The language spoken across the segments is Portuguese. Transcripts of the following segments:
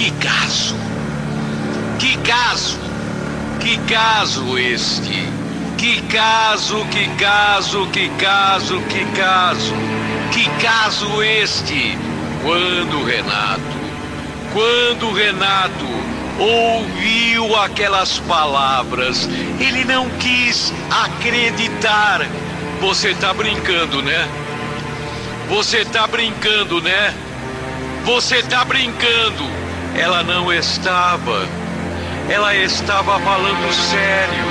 Que caso! Que caso! Que caso este! Que caso, que caso, que caso, que caso! Que caso este! Quando Renato ouviu aquelas palavras, ele não quis acreditar. Você tá brincando, né? Você tá brincando, né? Você tá brincando. Ela não estava. Ela estava falando sério.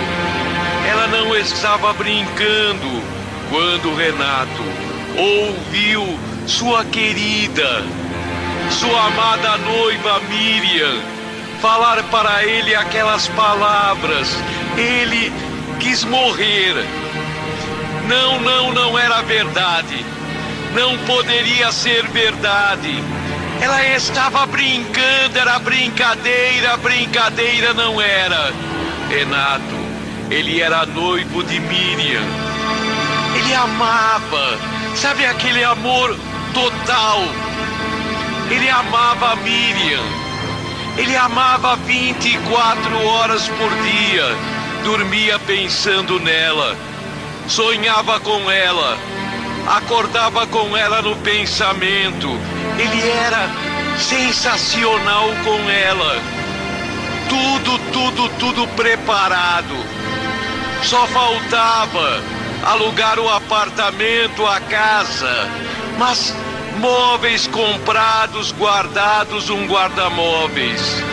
Ela não estava brincando. Quando Renato ouviu sua querida, sua amada noiva Miriam falar para ele aquelas palavras, ele quis morrer. Não era verdade. Não poderia ser verdade. Ela estava brincando, era brincadeira, brincadeira não era. Renato, ele era noivo de Miriam. Ele amava, sabe aquele amor total. Ele amava a Miriam. Ele amava 24 horas por dia. Dormia pensando nela. Sonhava com ela. Acordava com ela no pensamento. Ele era sensacional com ela. Tudo preparado. Só faltava alugar o apartamento, a casa. Mas móveis comprados, guardados, um guarda-móveis.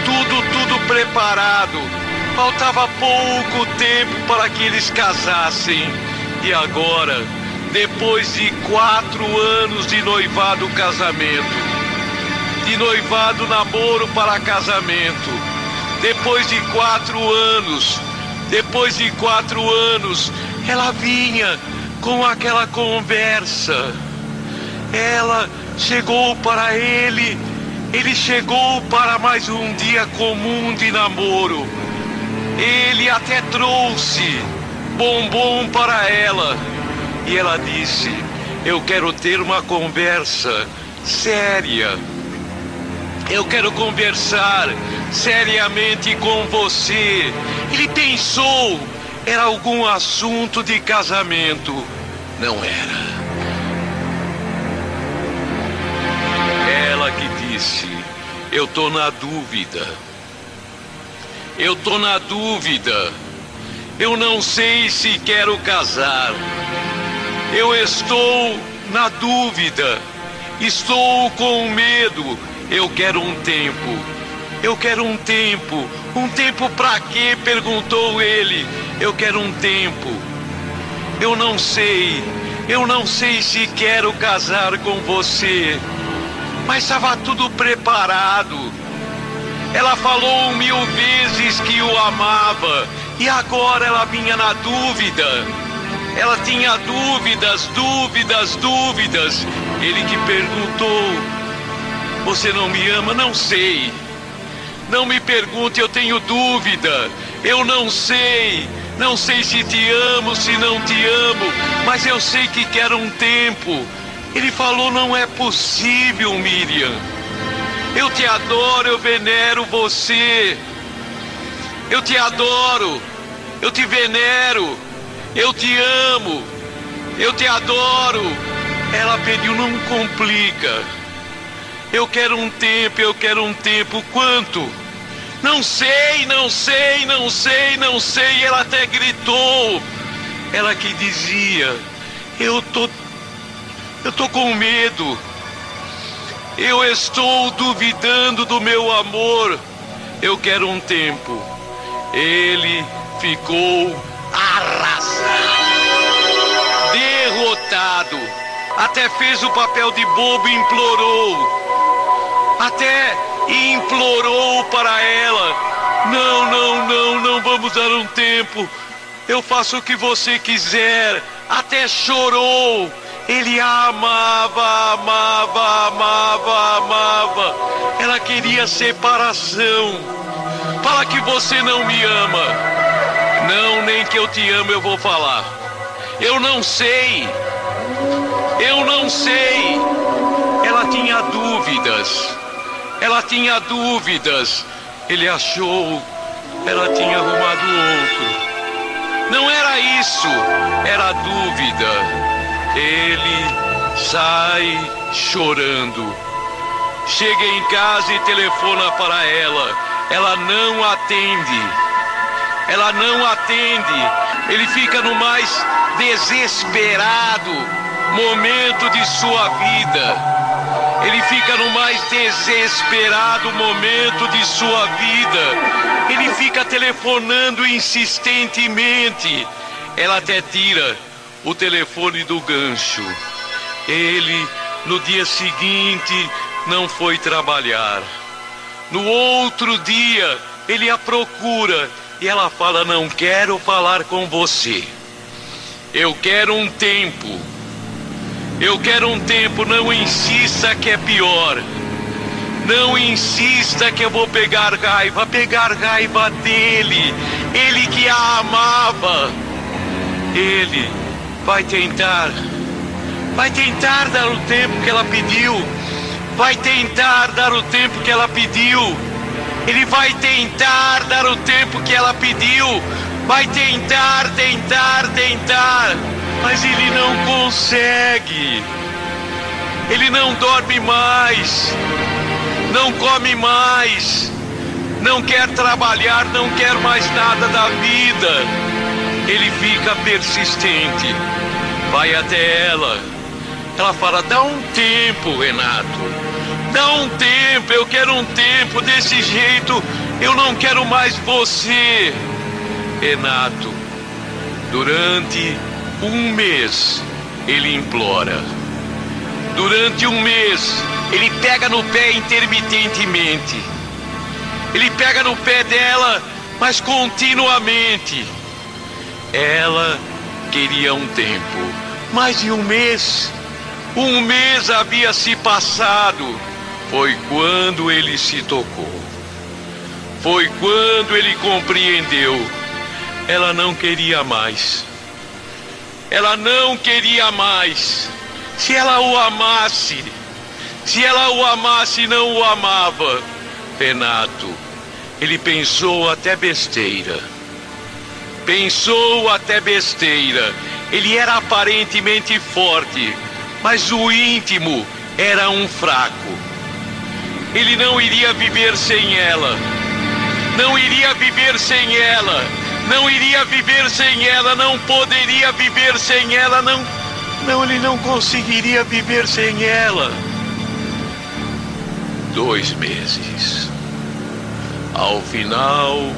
Tudo preparado. Faltava pouco tempo para que eles casassem. E agora, depois de 4 anos de noivado, casamento. De noivado, namoro para casamento. Depois de 4 anos, ela vinha com aquela conversa. Ela chegou para ele chegou para mais um dia comum de namoro. Ele até trouxe bombom para ela. E ela disse: eu quero ter uma conversa séria. Eu quero conversar seriamente com você. Ele pensou, era algum assunto de casamento. Não era. Ela que disse: eu tô na dúvida. Eu tô na dúvida. Eu não sei se quero casar. Eu estou na dúvida. Estou com medo. Eu quero um tempo. Eu quero um tempo. Um tempo pra quê? Perguntou ele. Eu quero um tempo. Eu não sei. Eu não sei se quero casar com você. Mas estava tudo preparado. Ela falou 1000 vezes que o amava. E agora ela vinha na dúvida. Ela tinha dúvidas. Ele que perguntou: você não me ama? Não sei. Não me pergunte, eu tenho dúvida. Eu não sei. Não sei se te amo, se não te amo. Mas eu sei que quero um tempo. Ele falou: não é possível, Miriam. Eu te adoro, eu venero você. Eu te adoro. Eu te venero. Eu te amo. Eu te adoro. Ela pediu: não complica. Eu quero um tempo. Quanto? Não sei. Ela até gritou. Ela que dizia: eu tô com medo. Eu estou duvidando do meu amor. Eu quero um tempo. Ele ficou arrasado, derrotado. Até fez o papel de bobo e implorou. Até implorou para ela: não vamos dar um tempo. Eu faço o que você quiser. Até chorou. Ele a amava. Ela queria separação. Fala que você não me ama. Não, nem que eu te amo eu vou falar. Eu não sei. Ela tinha dúvidas. Ela tinha dúvidas. Ele achou, ela tinha arrumado outro. Não era isso, era dúvida. Ele sai chorando. Chega em casa e telefona para ela. Ela não atende. Ela não atende. Ele fica no mais desesperado momento de sua vida. Ele fica no mais desesperado momento de sua vida. Ele fica telefonando insistentemente. Ela até tira o telefone do gancho. Ele, no dia seguinte, não foi trabalhar. No outro dia, ele a procura e ela fala: não quero falar com você. Eu quero um tempo. Eu quero um tempo, não insista que é pior. Não insista que eu vou pegar raiva dele. Ele que a amava. Ele vai tentar dar o tempo que ela pediu. Vai tentar dar o tempo que ela pediu. Ele vai tentar dar o tempo que ela pediu. Vai tentar. Mas ele não consegue. Ele não dorme mais. Não come mais. Não quer trabalhar, não quer mais nada da vida. Ele fica persistente. Vai até ela. Ela fala: dá um tempo, Renato. Dá um tempo, eu quero um tempo. Desse jeito, eu não quero mais você. Renato, durante um mês, ele implora. Durante um mês, ele pega no pé intermitentemente. Ele pega no pé dela, mas continuamente. Ela queria um tempo. Mais de um mês. Um mês havia se passado. Foi quando ele se tocou. Foi quando ele compreendeu. Ela não queria mais. Ela não queria mais. Se ela o amasse, não o amava. Renato, ele pensou até besteira. Ele era aparentemente forte, mas o íntimo era um fraco. Ele não iria viver sem ela. Não iria viver sem ela. Não iria viver sem ela, não poderia viver sem ela, não, ele não conseguiria viver sem ela. 2 meses. Ao final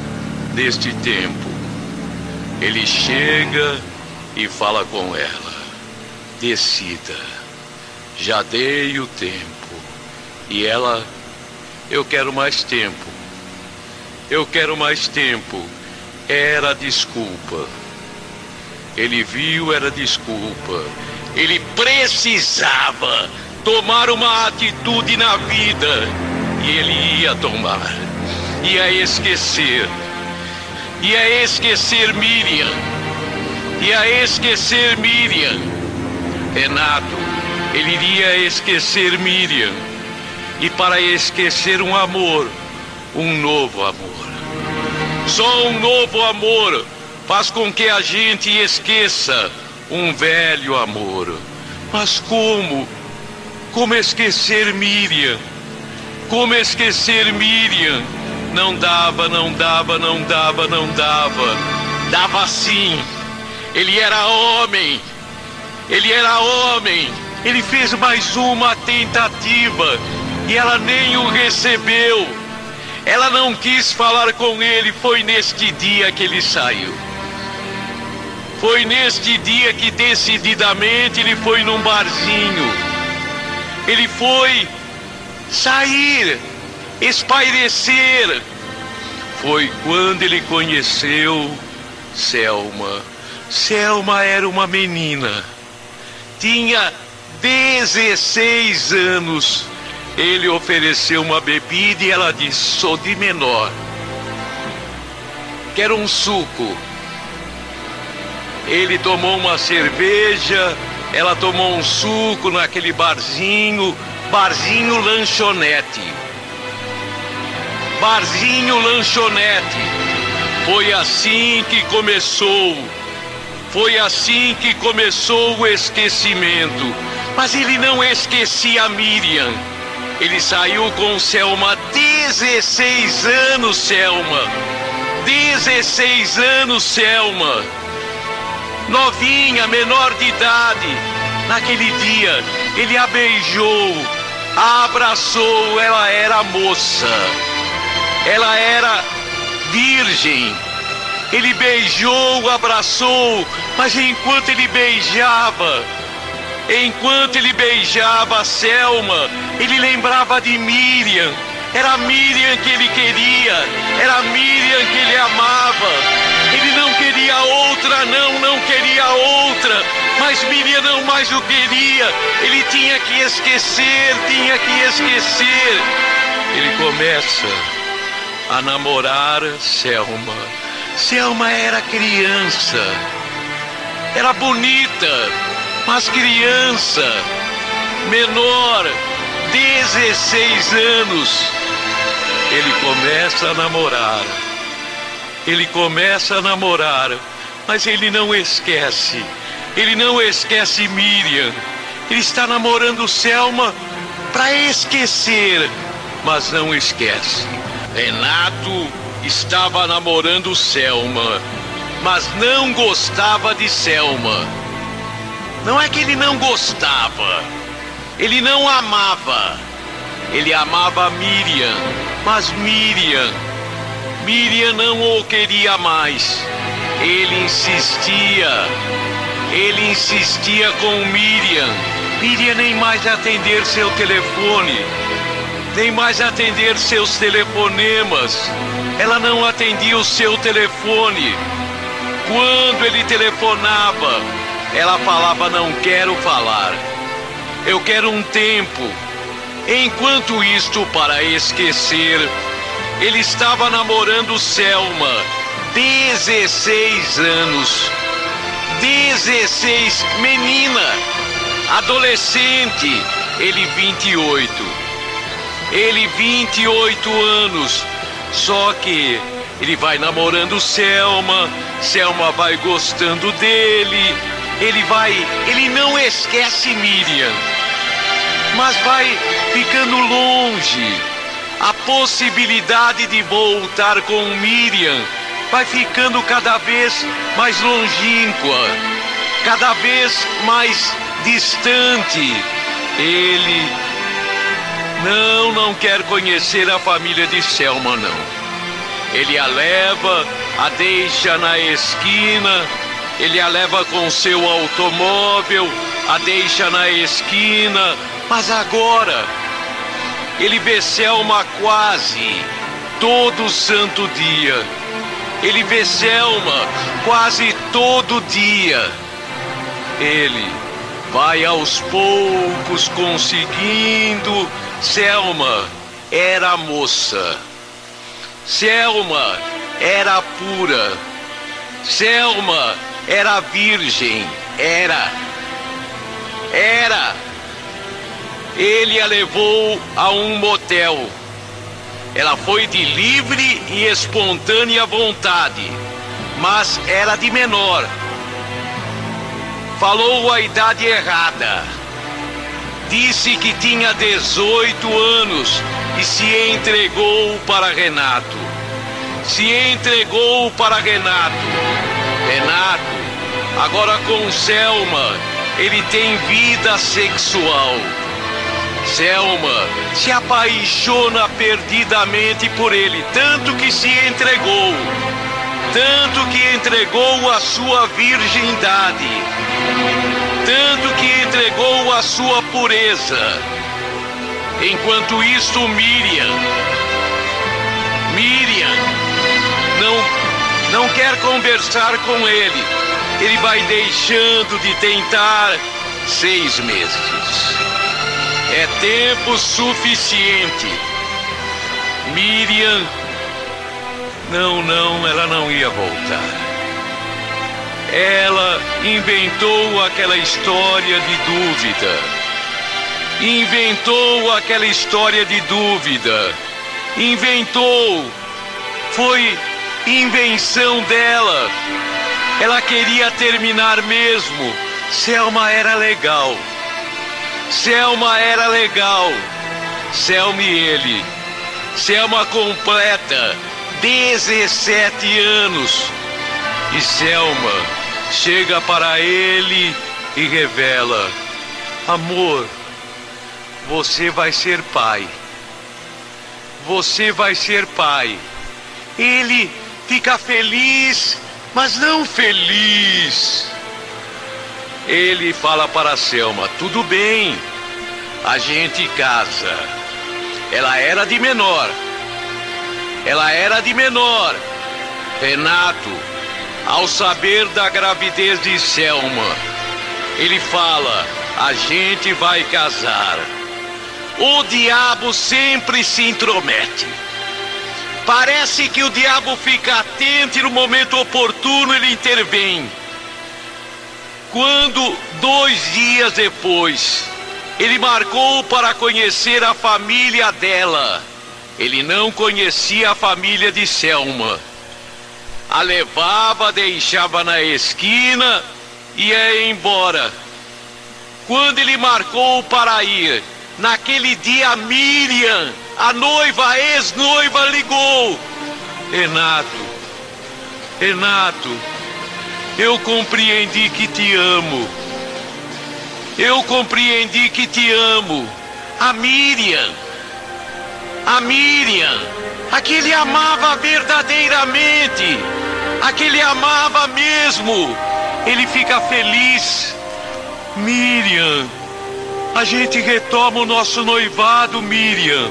deste tempo, ele chega e fala com ela: decida, já dei o tempo. E ela: eu quero mais tempo. Eu quero mais tempo. Era desculpa. Ele viu, era desculpa. Ele precisava tomar uma atitude na vida. E ele ia tomar. Ia esquecer. Ia esquecer Miriam. Ia esquecer Miriam. Renato, ele iria esquecer Miriam. E para esquecer um amor, um novo amor. Só um novo amor faz com que a gente esqueça um velho amor. Mas como? Como esquecer Miriam? Como esquecer Miriam? Não dava. Dava sim. Ele era homem. Ele fez mais uma tentativa e ela nem o recebeu. Ela não quis falar com ele. Foi neste dia que ele saiu. Foi neste dia que decididamente ele foi num barzinho. Ele foi sair, espairecer. Foi quando ele conheceu Selma. Selma era uma menina. Tinha 16 anos. Ele ofereceu uma bebida e ela disse: sou de menor. Quero um suco. Ele tomou uma cerveja, ela tomou um suco naquele barzinho lanchonete. barzinho, lanchonete. Foi assim que começou. Foi assim que começou o esquecimento. Mas ele não esquecia Miriam. Ele saiu com Selma, 16 anos, Selma. 16 anos, Selma. Novinha, menor de idade. Naquele dia, ele a beijou, a abraçou. Ela era moça. Ela era virgem. Ele beijou, abraçou, mas enquanto ele beijava a Selma, ele lembrava de Miriam. Era a Miriam que ele queria, era a Miriam que ele amava. Ele não queria outra, não queria outra, mas Miriam não mais o queria. Ele tinha que esquecer. Ele começa a namorar Selma. Selma era criança, era bonita, mas criança, menor, 16 anos. Ele começa a namorar, mas ele não esquece Miriam. Ele está namorando Selma para esquecer, mas não esquece. Renato estava namorando Selma, mas não gostava de Selma. Não é que ele não gostava, ele não amava. Ele amava Miriam, mas Miriam não o queria mais. Ele insistia com Miriam. Miriam nem mais atender seu telefone, nem mais atender seus telefonemas. Ela não atendia o seu telefone. Quando ele telefonava, ela falava: não quero falar, eu quero um tempo. Enquanto isto, para esquecer, ele estava namorando Selma, 16 anos. 16, menina, adolescente. Ele 28 anos. Só que ele vai namorando Selma, Selma vai gostando dele, ele não esquece Miriam, mas vai ficando longe. A possibilidade de voltar com Miriam vai ficando cada vez mais longínqua, cada vez mais distante. Ele não quer conhecer a família de Selma, não. Ele a leva, a deixa na esquina, ele a leva com seu automóvel, a deixa na esquina. Mas agora, ele vê Selma quase todo santo dia. Ele vê Selma quase todo dia. Ele vai aos poucos conseguindo. Selma era moça. Selma era pura. Selma era virgem. Era. Ele a levou a um motel. Ela foi de livre e espontânea vontade, mas era de menor. Falou a idade errada. Disse que tinha 18 anos e se entregou para Renato. Renato, agora com Selma, ele tem vida sexual. Selma se apaixona perdidamente por ele, tanto que entregou a sua virgindade, tanto que entregou a sua pureza. Enquanto isto, Miriam não quer conversar com ele. Ele vai deixando de tentar. 6 meses é tempo suficiente. Miriam, ela não ia voltar. Ela inventou aquela história de dúvida. inventou. Foi invenção dela. Ela queria terminar mesmo. Selma era legal. Selma era legal. Selma e ele. Selma completa 17 anos. E Selma chega para ele e revela: amor, você vai ser pai. Você vai ser pai. Ele fica feliz, mas não feliz. Ele fala para Selma: tudo bem, a gente casa. Ela era de menor. Ela era de menor. Renato, ao saber da gravidez de Selma, ele fala: a gente vai casar. O diabo sempre se intromete. Parece que o diabo fica atento e no momento oportuno ele intervém. Quando 2 dias depois ele marcou para conhecer a família dela, ele não conhecia a família de Selma. A levava, deixava na esquina e ia embora. Quando ele marcou para ir, naquele dia Miriam, a noiva, a ex-noiva, ligou: Renato, eu compreendi que te amo. Eu compreendi que te amo. A Miriam, a que ele amava verdadeiramente, a que ele amava mesmo. Ele fica feliz. Miriam, a gente retoma o nosso noivado, Miriam.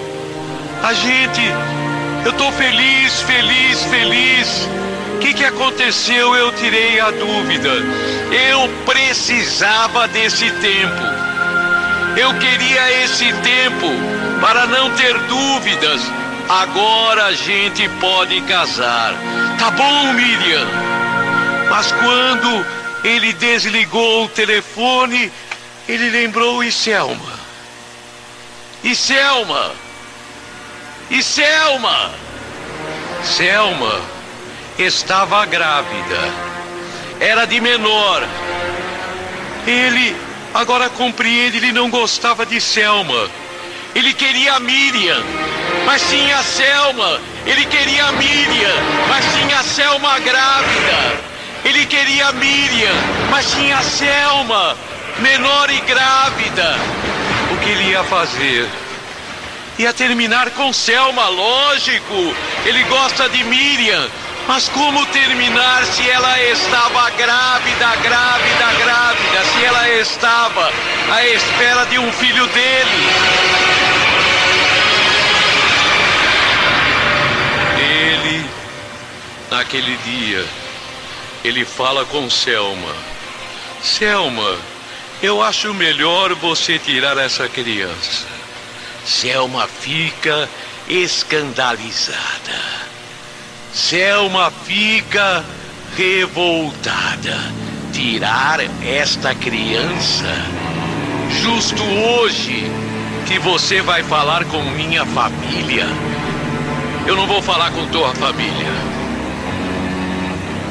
Eu tô feliz. O que aconteceu? Eu tirei a dúvida. Eu precisava desse tempo. Eu queria esse tempo para não ter dúvidas. Agora a gente pode casar. Tá bom, Miriam? Mas quando ele desligou o telefone, ele lembrou: e Selma? Selma estava grávida. Era de menor. Ele agora compreende, ele não gostava de Selma. Ele queria a Miriam, mas tinha a Selma. Ele queria a Miriam, mas tinha a Selma grávida. Ele queria a Miriam, mas tinha a Selma menor e grávida. O que ele ia fazer? Ia terminar com Selma, lógico. Ele gosta de Miriam, mas como terminar se ela estava grávida? Se ela estava à espera de um filho dele. Ele, naquele dia, ele fala com Selma: Selma, eu acho melhor você tirar essa criança. Selma fica escandalizada. Selma fica revoltada. Tirar esta criança? Justo hoje que você vai falar com minha família? Eu não vou falar com tua família.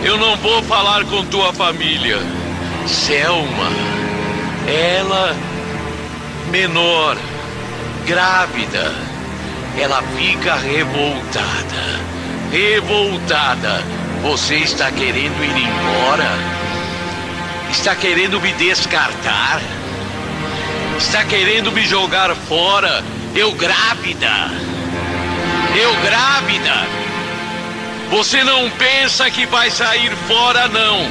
Eu não vou falar com tua família. Selma, ela menor, grávida, ela fica revoltada. Você está querendo ir embora? Está querendo me descartar? Está querendo me jogar fora? Eu grávida. Você não pensa que vai sair fora, não.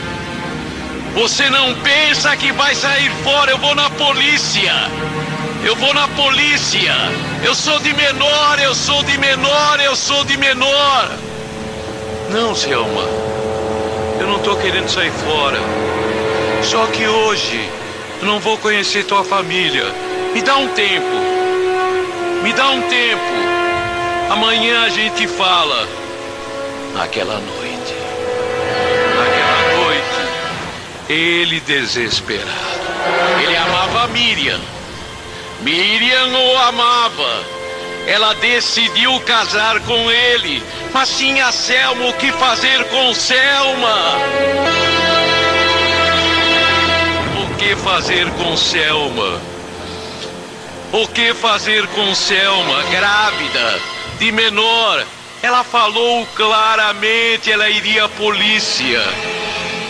Você não pensa que vai sair fora. Eu vou na polícia. Eu sou de menor. Não, Selma. Eu não estou querendo sair fora. Só que hoje eu não vou conhecer tua família. Me dá um tempo. Amanhã a gente fala. Naquela noite, ele desesperado. Ele amava Miriam. Miriam o amava. Ela decidiu casar com ele, mas tinha Selma. O que fazer com Selma? O que fazer com Selma? O que fazer com Selma? Grávida, de menor. Ela falou claramente, ela iria à polícia.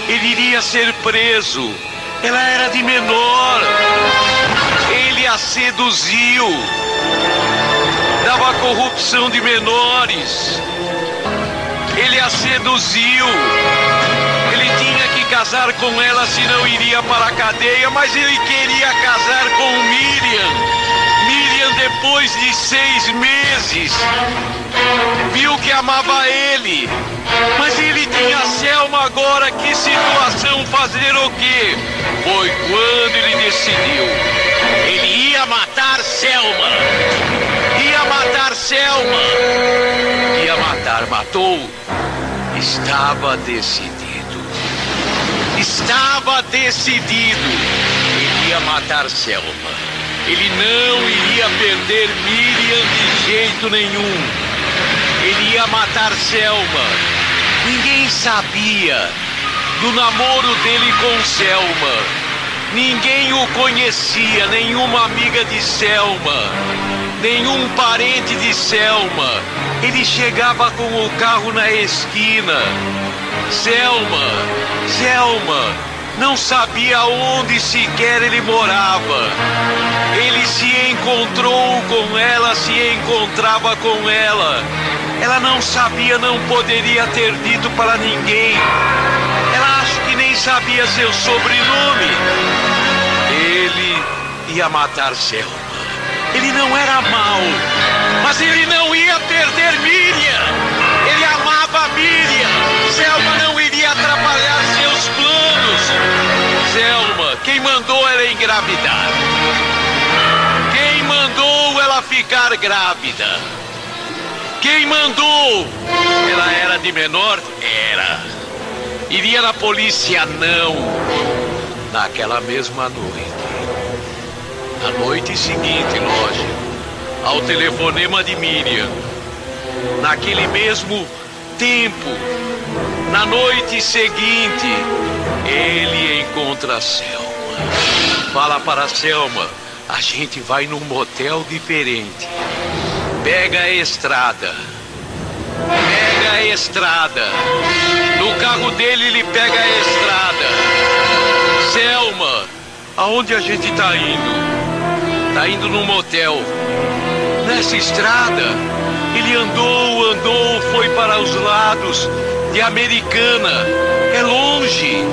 Ele iria ser preso. Ela era de menor. Ele a seduziu. Dava corrupção de menores. Ele a seduziu. Ele tinha que casar com ela, senão iria para a cadeia, mas ele queria casar com Miriam. Miriam, depois de 6 meses, viu que amava ele, mas ele tinha Selma agora. Que situação, fazer o quê? Foi quando ele decidiu. Ele ia matar Selma. Ia matar Selma. Ia matar, matou. Estava decidido. Estava decidido. Ele ia matar Selma. Ele não iria perder Miriam de jeito nenhum. Ele ia matar Selma. Ninguém sabia do namoro dele com Selma. Ninguém o conhecia, nenhuma amiga de Selma, nenhum parente de Selma. Ele chegava com o carro na esquina. Selma, Selma, não sabia onde sequer ele morava. Ele se encontrou com ela, se encontrava com ela. Ela não sabia, não poderia ter dito para ninguém. Ela acho que nem sabia seu sobrenome. Ele ia matar Selma. Ele não era mau, mas ele não ia perder Miriam. Ele amava Miriam. Selma não iria atrapalhar seus planos. Selma, quem mandou ela engravidar? Quem mandou ela ficar grávida? Quem mandou? Ela era de menor? Era. Iria na polícia? Não. Naquela mesma noite. Na noite seguinte, lógico, ao telefonema de Miriam. Naquele mesmo tempo, na noite seguinte, ele encontra Selma. Fala para Selma: a gente vai num motel diferente. Pega a estrada. Pega a estrada. No carro dele, ele pega a estrada. Selma, aonde a gente tá indo? Tá indo num motel. Nessa estrada, ele andou, foi para os lados de Americana. É longe.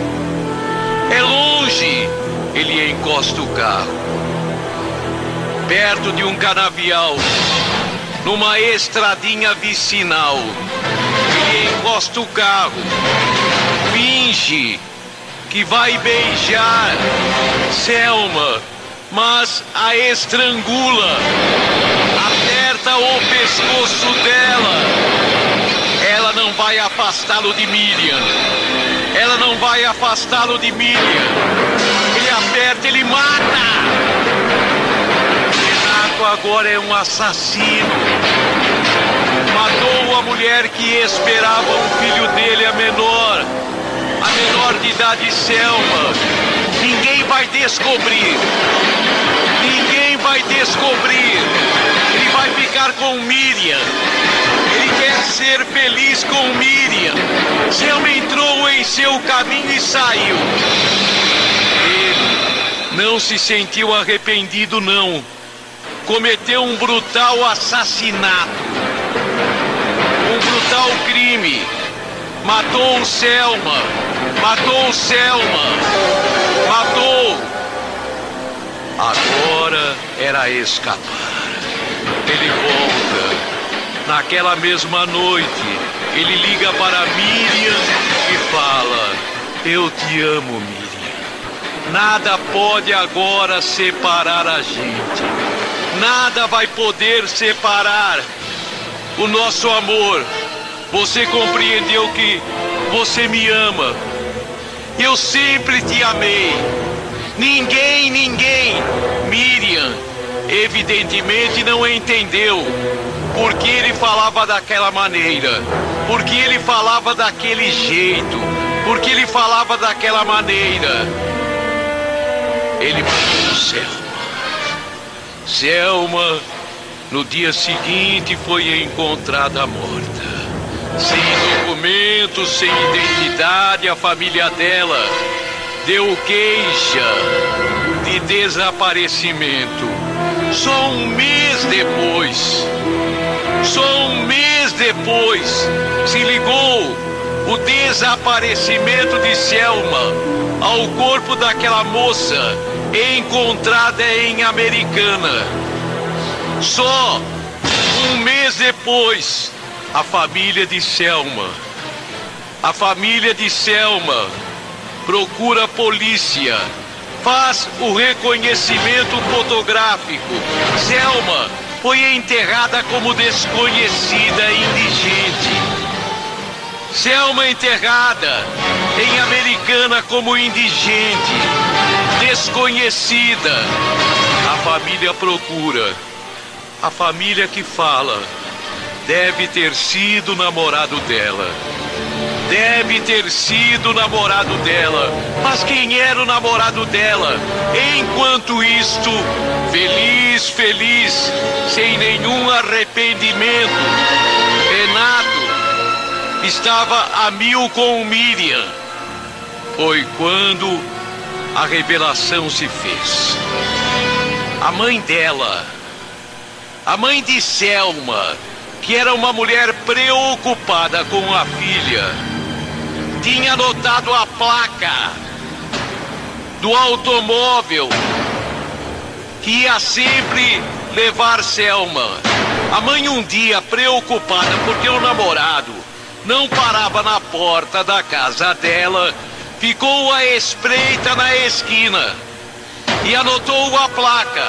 É longe. Ele encosta o carro perto de um canavial, numa estradinha vicinal. Ele encosta o carro, finge que vai beijar Selma, mas a estrangula, aperta o pescoço dela. Ela não vai afastá-lo de Miriam. Ela não vai afastá-lo de Miriam. Ele aperta, ele mata. Agora é um assassino. Matou a mulher que esperava um filho dele, a menor de idade, Selma. Ninguém vai descobrir. Ninguém vai descobrir. Ele vai ficar com Miriam. Ele quer ser feliz com Miriam. Selma entrou em seu caminho e saiu. Ele não se sentiu arrependido, não. Cometeu um brutal assassinato, um brutal crime. Matou Selma, matou Selma, matou. Agora era escapar. Ele volta. Naquela mesma noite, ele liga para Miriam e fala: eu te amo, Miriam. Nada pode agora separar a gente. Nada vai poder separar o nosso amor. Você compreendeu que você me ama. Eu sempre te amei. Ninguém, Miriam, evidentemente não entendeu por que ele falava daquela maneira, por que ele falava daquele jeito, por que ele falava daquela maneira. Ele matou Selma. Selma, no dia seguinte, foi encontrada morta. Sem documentos, sem identidade, a família dela deu queixa de desaparecimento. Só um mês depois, se ligou o desaparecimento de Selma ao corpo daquela moça encontrada em Americana. Só um mês depois, a família de Selma procura a polícia, faz o reconhecimento fotográfico. Selma foi enterrada como desconhecida indigente. Selma enterrada em Americana como indigente, desconhecida. A família procura. A família que fala deve ter sido namorado dela. Deve ter sido namorado dela. Mas quem era o namorado dela? Enquanto isto, feliz, sem nenhum arrependimento, Renato estava a mil com Miriam. Foi quando a revelação se fez. A mãe dela, a mãe de Selma, que era uma mulher preocupada com a filha, tinha anotado a placa do automóvel que ia sempre levar Selma. A mãe, um dia, preocupada porque o namorado não parava na porta da casa dela, ficou à espreita na esquina e anotou a placa.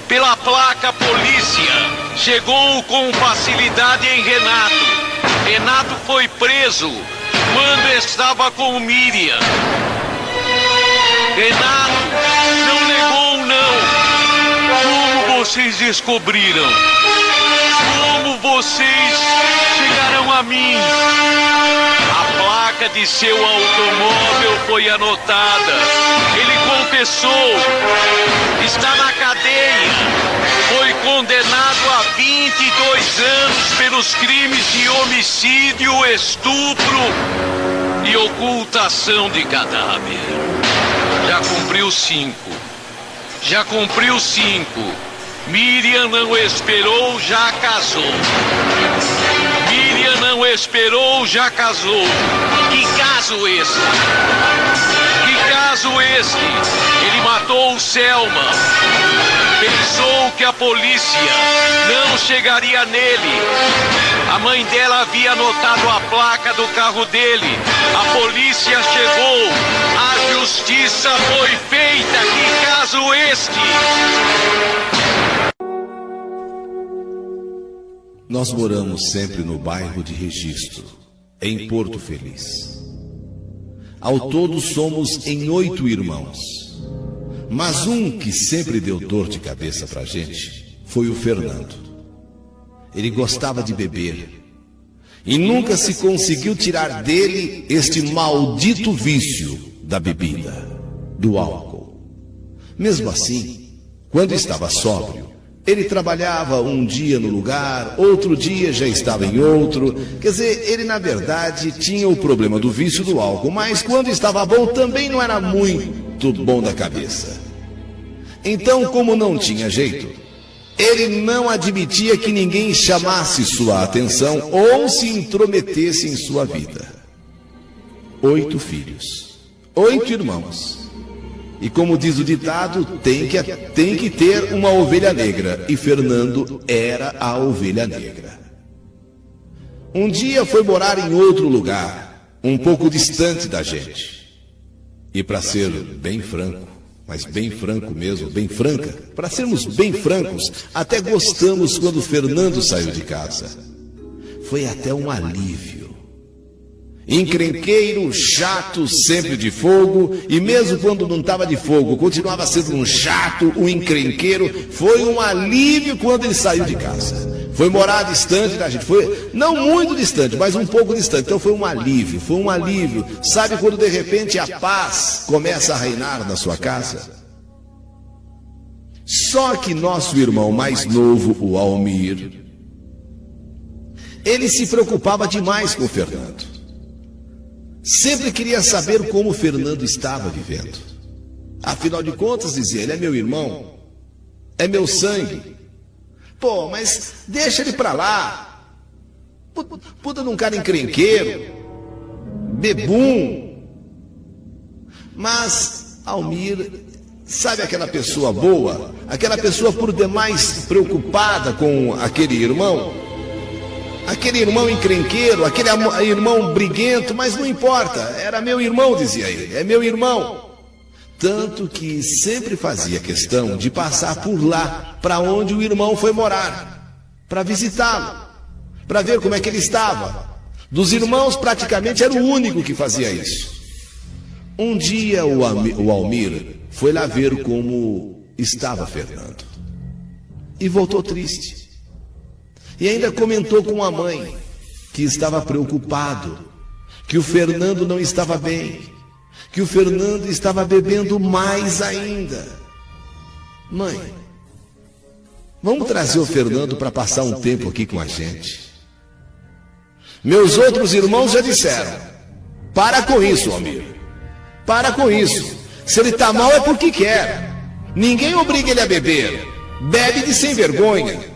Pela placa, a polícia chegou com facilidade em Renato. Renato foi preso quando estava com Miriam. Renato não negou, não. Como vocês descobriram? Como vocês chegaram a mim? A placa de seu automóvel foi anotada. Ele confessou. Está na cadeia. Foi condenado a 22 anos pelos crimes de homicídio, estupro e ocultação de cadáver. Já cumpriu 5. Miriam não esperou, já casou. Que caso este? Ele matou Selma. Pensou que a polícia não chegaria nele. A mãe dela havia anotado a placa do carro dele. A polícia chegou. A justiça foi feita. Que caso este? Nós moramos sempre no bairro de Registro, em Porto Feliz. Ao todo somos em 8 irmãos. Mas um que sempre deu dor de cabeça pra gente foi o Fernando. Ele gostava de beber e nunca se conseguiu tirar dele este maldito vício da bebida, do álcool. Mesmo assim, quando estava sóbrio, ele trabalhava um dia no lugar, outro dia já estava em outro. Quer dizer, ele na verdade tinha o problema do vício do álcool, mas quando estava bom também não era muito bom da cabeça. Então, como não tinha jeito, ele não admitia que ninguém chamasse sua atenção ou se intrometesse em sua vida. 8 filhos, 8 irmãos. E como diz o ditado, tem que ter uma ovelha negra. E Fernando era a ovelha negra. Um dia foi morar em outro lugar, um pouco distante da gente. E para ser bem franco, mas bem franco mesmo, bem franca, para sermos bem francos, até gostamos quando Fernando saiu de casa. Foi até um alívio. Encrenqueiro, chato, sempre de fogo, e mesmo quando não estava de fogo, continuava sendo um chato, um encrenqueiro. Foi um alívio quando ele saiu de casa. Foi morar distante da gente, foi não muito distante, mas um pouco distante. Então foi um alívio, foi um alívio. Sabe quando de repente a paz começa a reinar na sua casa? Só que nosso irmão mais novo, o Almir, ele se preocupava demais com o Fernando. Sempre queria saber como o Fernando estava vivendo. Afinal de contas, dizia ele, é meu irmão, é meu sangue. Pô, mas deixa ele pra lá. Puta num cara encrenqueiro, bebum. Mas Almir, sabe aquela pessoa boa? Aquela pessoa por demais preocupada com aquele irmão? Aquele irmão encrenqueiro, aquele irmão briguento, mas não importa, era meu irmão, dizia ele, é meu irmão. Tanto que sempre fazia questão de passar por lá, para onde o irmão foi morar, para visitá-lo, para ver como é que ele estava. Dos irmãos, praticamente era o único que fazia isso. Um dia o Almir foi lá ver como estava Fernando e voltou triste. E ainda comentou com a mãe que estava preocupado, que o Fernando não estava bem, que o Fernando estava bebendo mais ainda. Mãe, vamos trazer o Fernando para passar um tempo aqui com a gente. Meus outros irmãos já disseram, para com isso, Almir, para com isso. Se ele está mal é porque quer. Ninguém obriga ele a beber. Bebe de sem vergonha.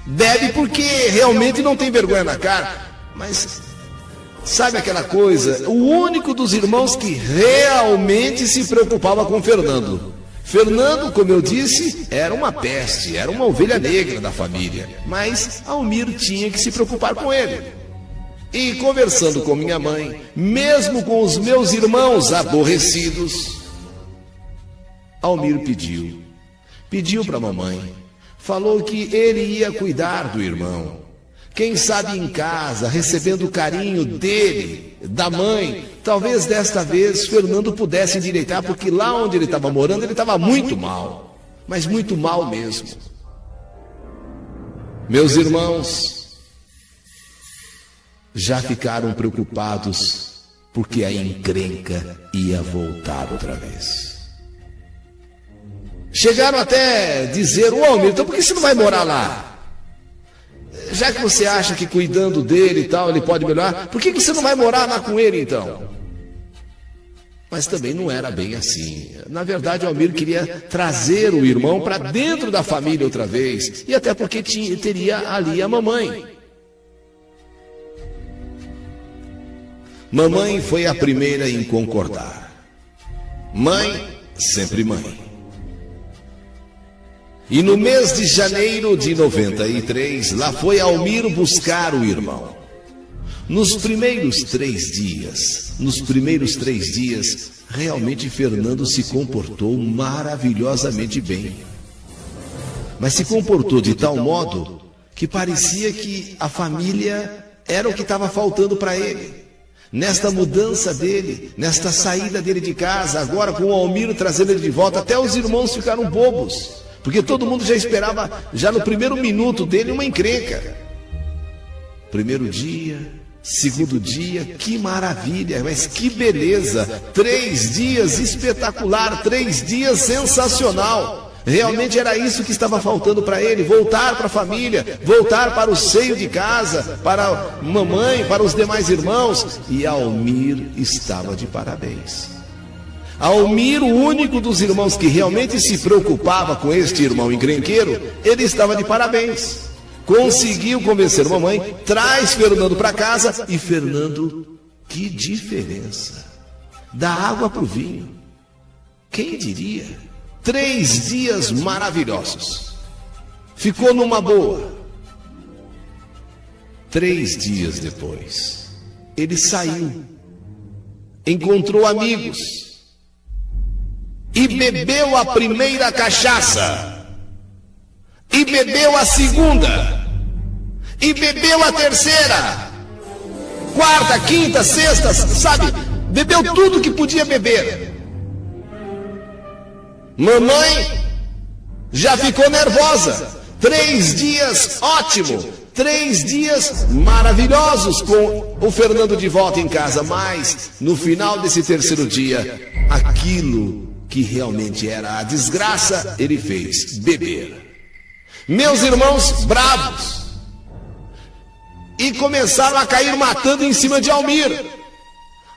Bebe porque realmente não tem vergonha na cara. Mas sabe aquela coisa? O único dos irmãos que realmente se preocupava com Fernando. Fernando, como eu disse, era uma peste, era uma ovelha negra da família. Mas Almir tinha que se preocupar com ele. E conversando com minha mãe, mesmo com os meus irmãos aborrecidos, Almir pediu para a mamãe. Falou que ele ia cuidar do irmão. Quem sabe em casa, recebendo o carinho dele, da mãe, talvez desta vez Fernando pudesse endireitar, porque lá onde ele estava morando, ele estava muito mal. Mas muito mal mesmo. Meus irmãos já ficaram preocupados, porque a encrenca ia voltar outra vez. Chegaram até dizer, Almir, então por que você não vai morar lá? Já que você acha que cuidando dele e tal, ele pode melhorar, por que você não vai morar lá com ele então? Mas também não era bem assim. Na verdade, o Almir queria trazer o irmão para dentro da família outra vez, e até porque teria ali a mamãe. Mamãe foi a primeira em concordar. Mãe, sempre mãe. E no mês de janeiro de 93, lá foi Almir buscar o irmão. Nos primeiros três dias, realmente Fernando se comportou maravilhosamente bem. Mas se comportou de tal modo que parecia que a família era o que estava faltando para ele. Nesta mudança dele, nesta saída dele de casa, agora com o Almir trazendo ele de volta, até os irmãos ficaram bobos. Porque todo mundo já esperava, já no primeiro minuto dele, uma encrenca. Primeiro dia, segundo dia, que maravilha, mas que beleza. 3 dias espetacular, 3 dias sensacional. Realmente era isso que estava faltando para ele, voltar para a família, voltar para o seio de casa, para a mamãe, para os demais irmãos. E Almir estava de parabéns. Almir, o único dos irmãos que realmente se preocupava com este irmão encrenqueiro, ele estava de parabéns. Conseguiu convencer a mamãe, traz Fernando para casa, e Fernando, que diferença, da água para o vinho. Quem diria? 3 dias maravilhosos. Ficou numa boa. 3 dias depois, ele saiu, encontrou amigos, e bebeu a primeira cachaça, e bebeu a segunda, e bebeu a terceira. quarta, quinta, sexta, sabe? Bebeu tudo que podia beber. Mamãe já ficou nervosa. 3 dias, ótimo. 3 dias maravilhosos com o Fernando de volta em casa. Mas, no final desse terceiro dia, aquilo que realmente era a desgraça, ele fez: beber. Meus irmãos bravos. E começaram a cair matando em cima de Almir.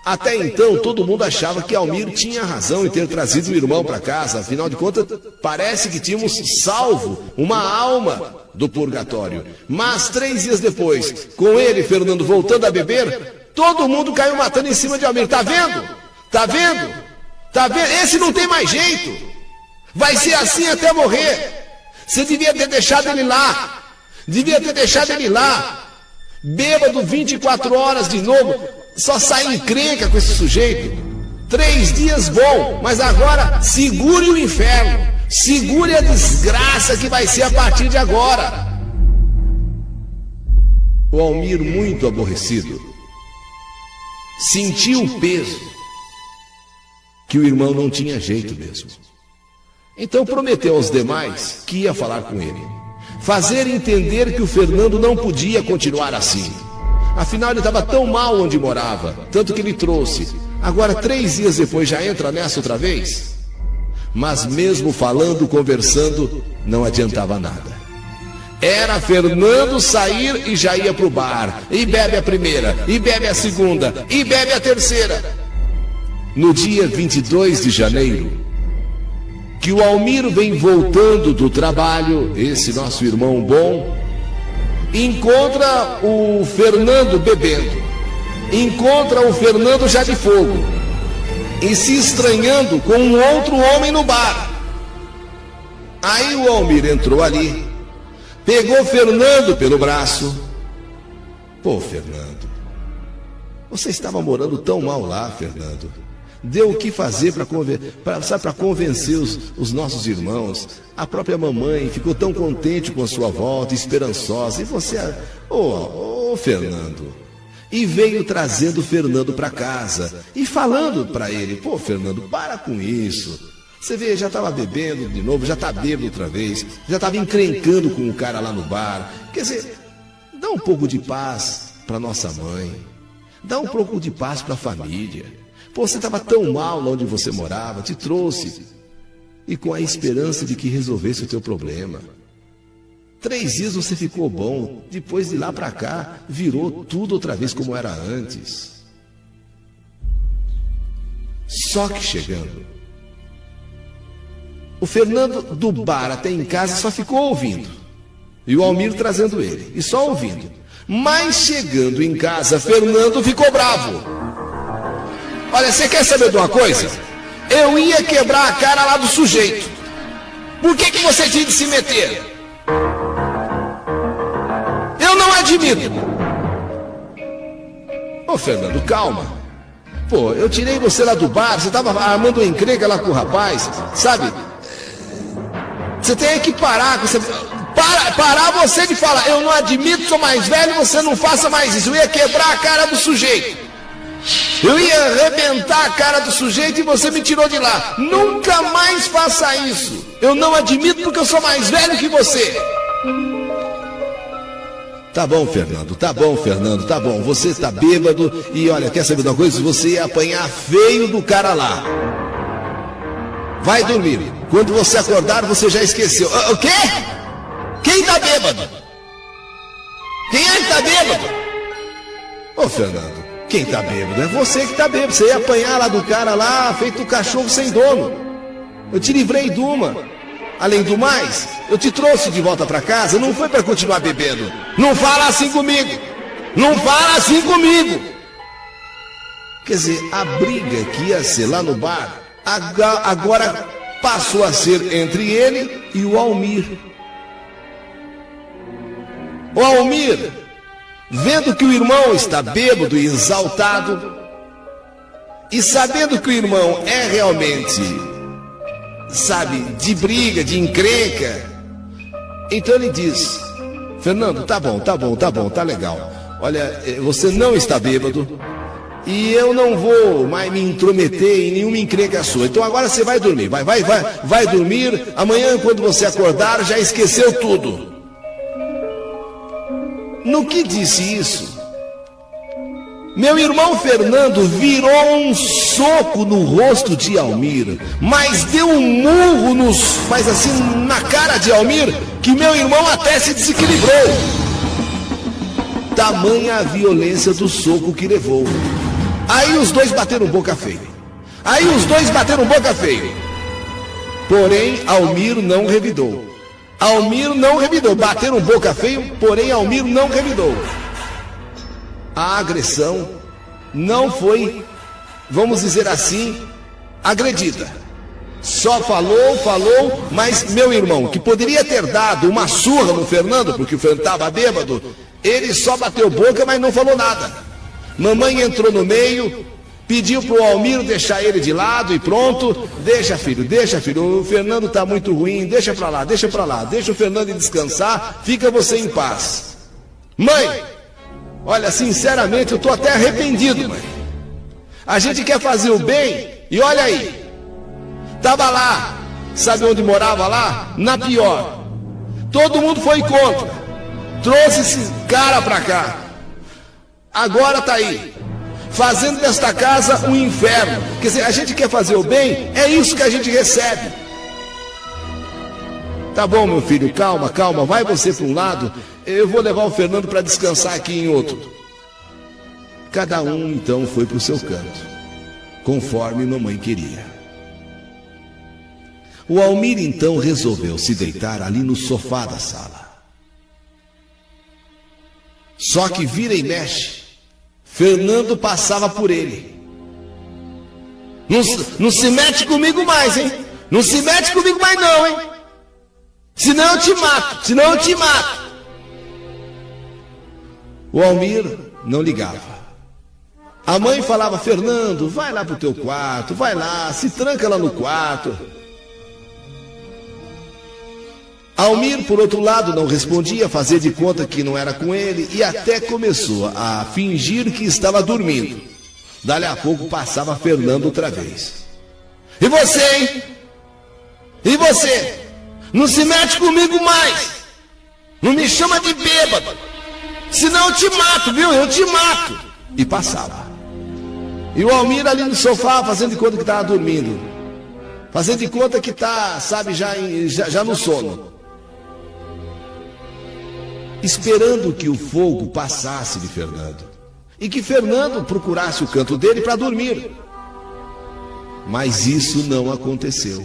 Até então, todo mundo achava que Almir tinha razão em ter trazido o irmão para casa. Afinal de contas, parece que tínhamos salvo uma alma do purgatório. Mas 3 dias depois, com ele, Fernando, voltando a beber, todo mundo caiu matando em cima de Almir. Tá vendo? Tá vendo? Tá vendo? Esse não tem mais jeito. Vai ser assim até morrer. Você devia ter deixado ele lá. Devia ter deixado ele lá. Bêbado 24 horas de novo. Só sai encrenca com esse sujeito. 3 dias bom, mas agora segure o inferno. Segure a desgraça que vai ser a partir de agora. O Almir, muito aborrecido, sentiu o peso que o irmão não tinha jeito mesmo. Então prometeu aos demais que ia falar com ele, fazer entender que o Fernando não podia continuar assim. Afinal, ele estava tão mal onde morava, tanto que ele trouxe. Agora, 3 dias depois, já entra nessa outra vez? Mas mesmo falando, conversando, não adiantava nada. Era Fernando sair e já ia para o bar, e bebe a primeira, e bebe a segunda, e bebe a terceira. No dia 22 de janeiro, que o Almir vem voltando do trabalho, esse nosso irmão bom, encontra o Fernando bebendo, encontra o Fernando já de fogo, e se estranhando com um outro homem no bar. Aí o Almir entrou ali, pegou Fernando pelo braço. Pô, Fernando, você estava morando tão mal lá, Fernando. Deu o que fazer para convencer os nossos irmãos. A própria mamãe ficou tão contente com a sua volta, esperançosa. E você, Fernando. E veio trazendo o Fernando para casa e falando para ele: pô, Fernando, para com isso. Você vê, já estava bebendo de novo, já está bêbado outra vez, já estava encrencando com o cara lá no bar. Quer dizer, dá um pouco de paz para nossa mãe, dá um pouco de paz para a família. Pô, você estava tão mal onde você morava, te trouxe, e com a esperança de que resolvesse o teu problema. 3 dias você ficou bom, depois de lá para cá, virou tudo outra vez como era antes. Só que chegando, o Fernando do bar até em casa só ficou ouvindo, e o Almir trazendo ele, e só ouvindo. Mas chegando em casa, Fernando ficou bravo. Olha, você quer saber de uma coisa? Eu ia quebrar a cara lá do sujeito. Por que você tinha de se meter? Eu não admito. Ô, Fernando, calma. Pô, eu tirei você lá do bar, você estava armando uma encrenca lá com o rapaz, sabe? Você tem que parar com você. Parar você de falar: eu não admito, sou mais velho, você não faça mais isso. Eu ia quebrar a cara do sujeito. Eu ia arrebentar a cara do sujeito e você me tirou de lá. Nunca mais faça isso. Eu não admito porque eu sou mais velho que você. Tá bom, Fernando, tá bom, Fernando, tá bom. Você está bêbado e olha, quer saber de uma coisa? Você ia apanhar feio do cara lá. Vai dormir. Quando você acordar, você já esqueceu. O quê? Quem tá bêbado? Quem é que tá bêbado? Ô, Fernando, quem tá bêbado? É você que tá bêbado. Você ia apanhar lá do cara lá, feito um cachorro sem dono. Eu te livrei de uma. Além do mais, eu te trouxe de volta pra casa, não foi pra continuar bebendo. Não fala assim comigo. Não fala assim comigo. Quer dizer, a briga que ia ser lá no bar, agora passou a ser entre ele e o Almir. O Almir, vendo que o irmão está bêbado e exaltado, e sabendo que o irmão é realmente, sabe, de briga, de encrenca, então ele diz: Fernando, tá bom, tá legal. olha, você não está bêbado e eu não vou mais me intrometer em nenhuma encrenca sua. Então agora você vai dormir, vai dormir. Amanhã, quando você acordar, já esqueceu tudo. No que disse isso, meu irmão Fernando virou um soco no rosto de Almir, mas deu um murro mas assim, na cara de Almir, que meu irmão até se desequilibrou. Tamanha a violência do soco que levou. Aí os dois bateram boca feio. Porém, Almir não revidou. Bateram boca feio, porém Almir não revidou. A agressão não foi, vamos dizer assim, agredida. Só falou, mas meu irmão, que poderia ter dado uma surra no Fernando, porque o Fernando estava bêbado, ele só bateu boca, mas não falou nada. Mamãe entrou no meio, pediu para o Almir deixar ele de lado e pronto. Deixa filho, o Fernando está muito ruim, deixa para lá, deixa o Fernando descansar, fica você em paz. Mãe, olha, sinceramente eu estou até arrependido, mãe. A gente quer fazer o bem e olha aí, estava lá, sabe onde morava lá? Na pior. Todo mundo foi contra, trouxe esse cara para cá. Agora está aí, fazendo desta casa um inferno. Quer dizer, a gente quer fazer o bem, é isso que a gente recebe. Tá bom, meu filho, calma, vai você para um lado, eu vou levar o Fernando para descansar aqui em outro. Cada um então foi para o seu canto, conforme mamãe queria. O Almir então resolveu se deitar ali no sofá da sala. Só que vira e mexe, Fernando passava por ele. Não se mete comigo mais, hein? Não se mete comigo mais não, hein? Senão eu te mato. O Almir não ligava. A mãe falava: Fernando, vai lá pro teu quarto, vai lá, se tranca lá no quarto. Almir, por outro lado, não respondia, fazia de conta que não era com ele e até começou a fingir que estava dormindo. Dali a pouco passava Fernando outra vez. E você, hein? E você? Não se mete comigo mais. Não me chama de bêbado. Senão eu te mato, viu? Eu te mato. E passava. E o Almir ali no sofá, fazendo de conta que estava dormindo. Fazendo de conta que está, sabe, já no sono. Esperando que o fogo passasse de Fernando. E que Fernando procurasse o canto dele para dormir. Mas isso não aconteceu.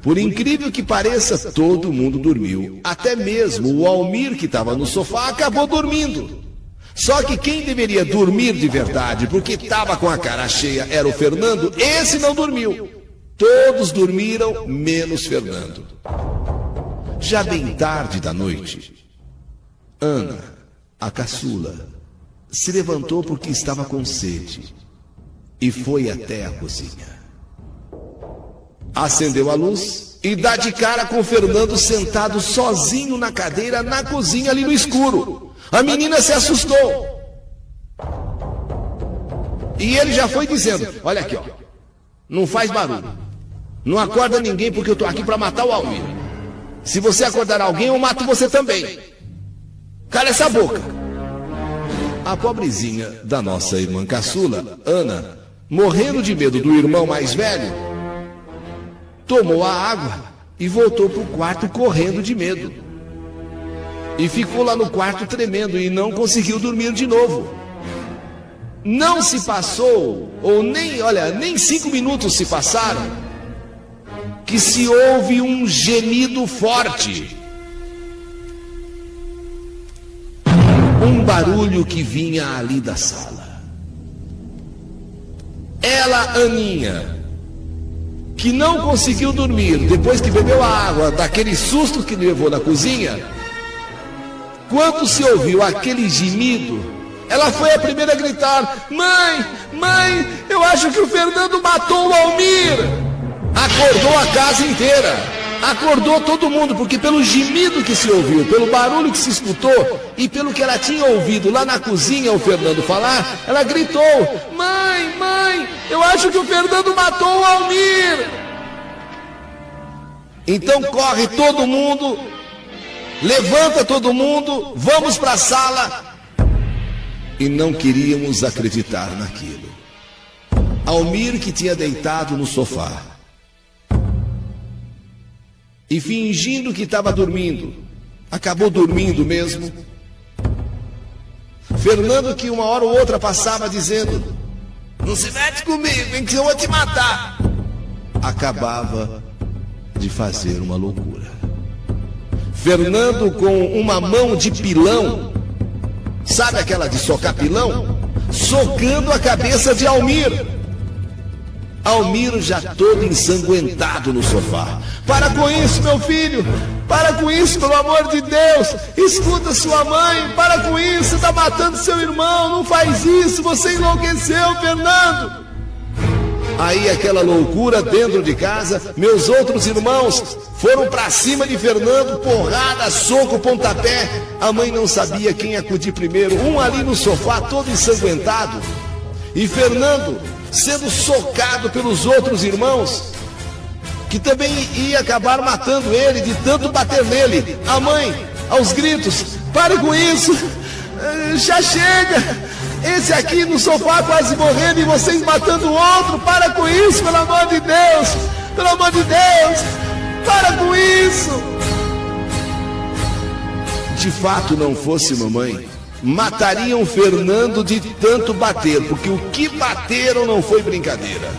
Por incrível que pareça, todo mundo dormiu. Até mesmo o Almir, que estava no sofá, acabou dormindo. Só que quem deveria dormir de verdade, porque estava com a cara cheia, era o Fernando, esse não dormiu. Todos dormiram, menos Fernando. Já bem tarde da noite, Ana, a caçula, se levantou porque estava com sede e foi até a cozinha. Acendeu a luz e dá de cara com Fernando sentado sozinho na cadeira na cozinha ali no escuro. A menina se assustou. E ele já foi dizendo: olha aqui, ó, não faz barulho, não acorda ninguém porque eu tô aqui para matar o Almir. Se você acordar alguém, eu mato você também. Cala essa boca. A pobrezinha da nossa irmã caçula, Ana, morrendo de medo do irmão mais velho, tomou a água e voltou para o quarto correndo de medo. E ficou lá no quarto tremendo e não conseguiu dormir de novo. Não se passou, ou nem 5 minutos se passaram, que se ouve um gemido forte. Um barulho que vinha ali da sala. Ela, Aninha, que não conseguiu dormir depois que bebeu a água daquele susto que levou na cozinha, quando se ouviu aquele gemido, ela foi a primeira a gritar: Mãe, eu acho que o Fernando matou o Almir. Acordou a casa inteira. acordou todo mundo, porque pelo gemido que se ouviu, pelo barulho que se escutou e pelo que ela tinha ouvido lá na cozinha o Fernando falar, ela gritou: mãe, mãe, eu acho que o Fernando matou o Almir. Então corre todo mundo, levanta todo mundo, vamos para a sala. E não queríamos acreditar naquilo. Almir, que tinha deitado no sofá e fingindo que estava dormindo, acabou dormindo mesmo. Fernando, que uma hora ou outra passava dizendo: não se mete comigo, hein, que eu vou te matar, acabava de fazer uma loucura. Fernando, com uma mão de pilão, sabe aquela de socar pilão? Socando a cabeça de Almir. Almir já todo ensanguentado no sofá. Para com isso, meu filho! Para com isso, pelo amor de Deus! Escuta sua mãe! Para com isso! Você está matando seu irmão! Não faz isso! Você enlouqueceu, Fernando! Aí aquela loucura dentro de casa, meus outros irmãos foram para cima de Fernando, porrada, soco, pontapé. A mãe não sabia quem acudir primeiro, um ali no sofá todo ensanguentado, e Fernando sendo socado pelos outros irmãos, que também ia acabar matando ele de tanto bater nele. A mãe, aos gritos: pare com isso, já chega! Esse aqui no sofá quase morrendo e vocês matando o outro. Para com isso, pelo amor de Deus! Pelo amor de Deus! Para com isso! De fato, não fosse mamãe, matariam Fernando de tanto bater, porque o que bateram não foi brincadeira.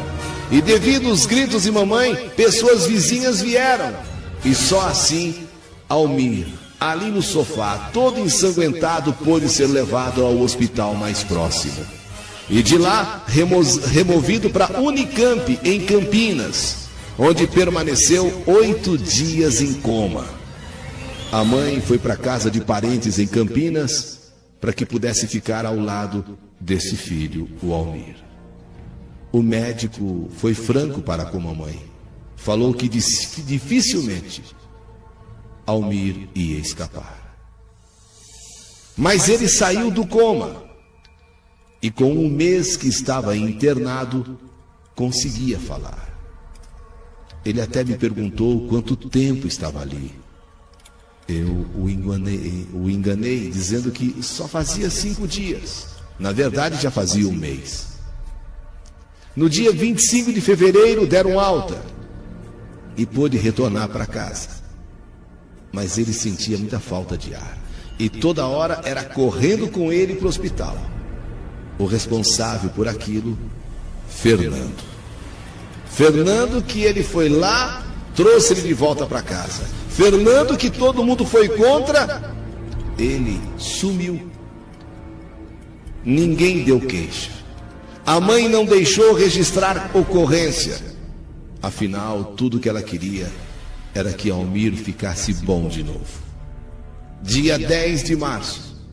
E devido aos gritos de mamãe, pessoas vizinhas vieram. E só assim, Almir, ali no sofá, todo ensanguentado, pôde ser levado ao hospital mais próximo. E de lá, removido para Unicamp, em Campinas, onde permaneceu 8 dias em coma. A mãe foi para casa de parentes em Campinas, para que pudesse ficar ao lado desse filho, o Almir. O médico foi franco para com a mamãe. Falou que dificilmente Almir ia escapar. Mas ele saiu do coma e com um mês que estava internado, conseguia falar. Ele até me perguntou quanto tempo estava ali. Eu o enganei dizendo que só fazia 5 dias. Na verdade, já fazia um mês. No dia 25 de fevereiro, deram alta e pôde retornar para casa. Mas ele sentia muita falta de ar e toda hora era correndo com ele para o hospital. O responsável por aquilo, Fernando. Fernando, que ele foi lá, trouxe ele de volta para casa. Fernando, que todo mundo foi contra, ele sumiu. Ninguém deu queixa. A mãe não deixou registrar ocorrência. Afinal, tudo que ela queria era que Almir ficasse bom de novo. Dia 10 de março,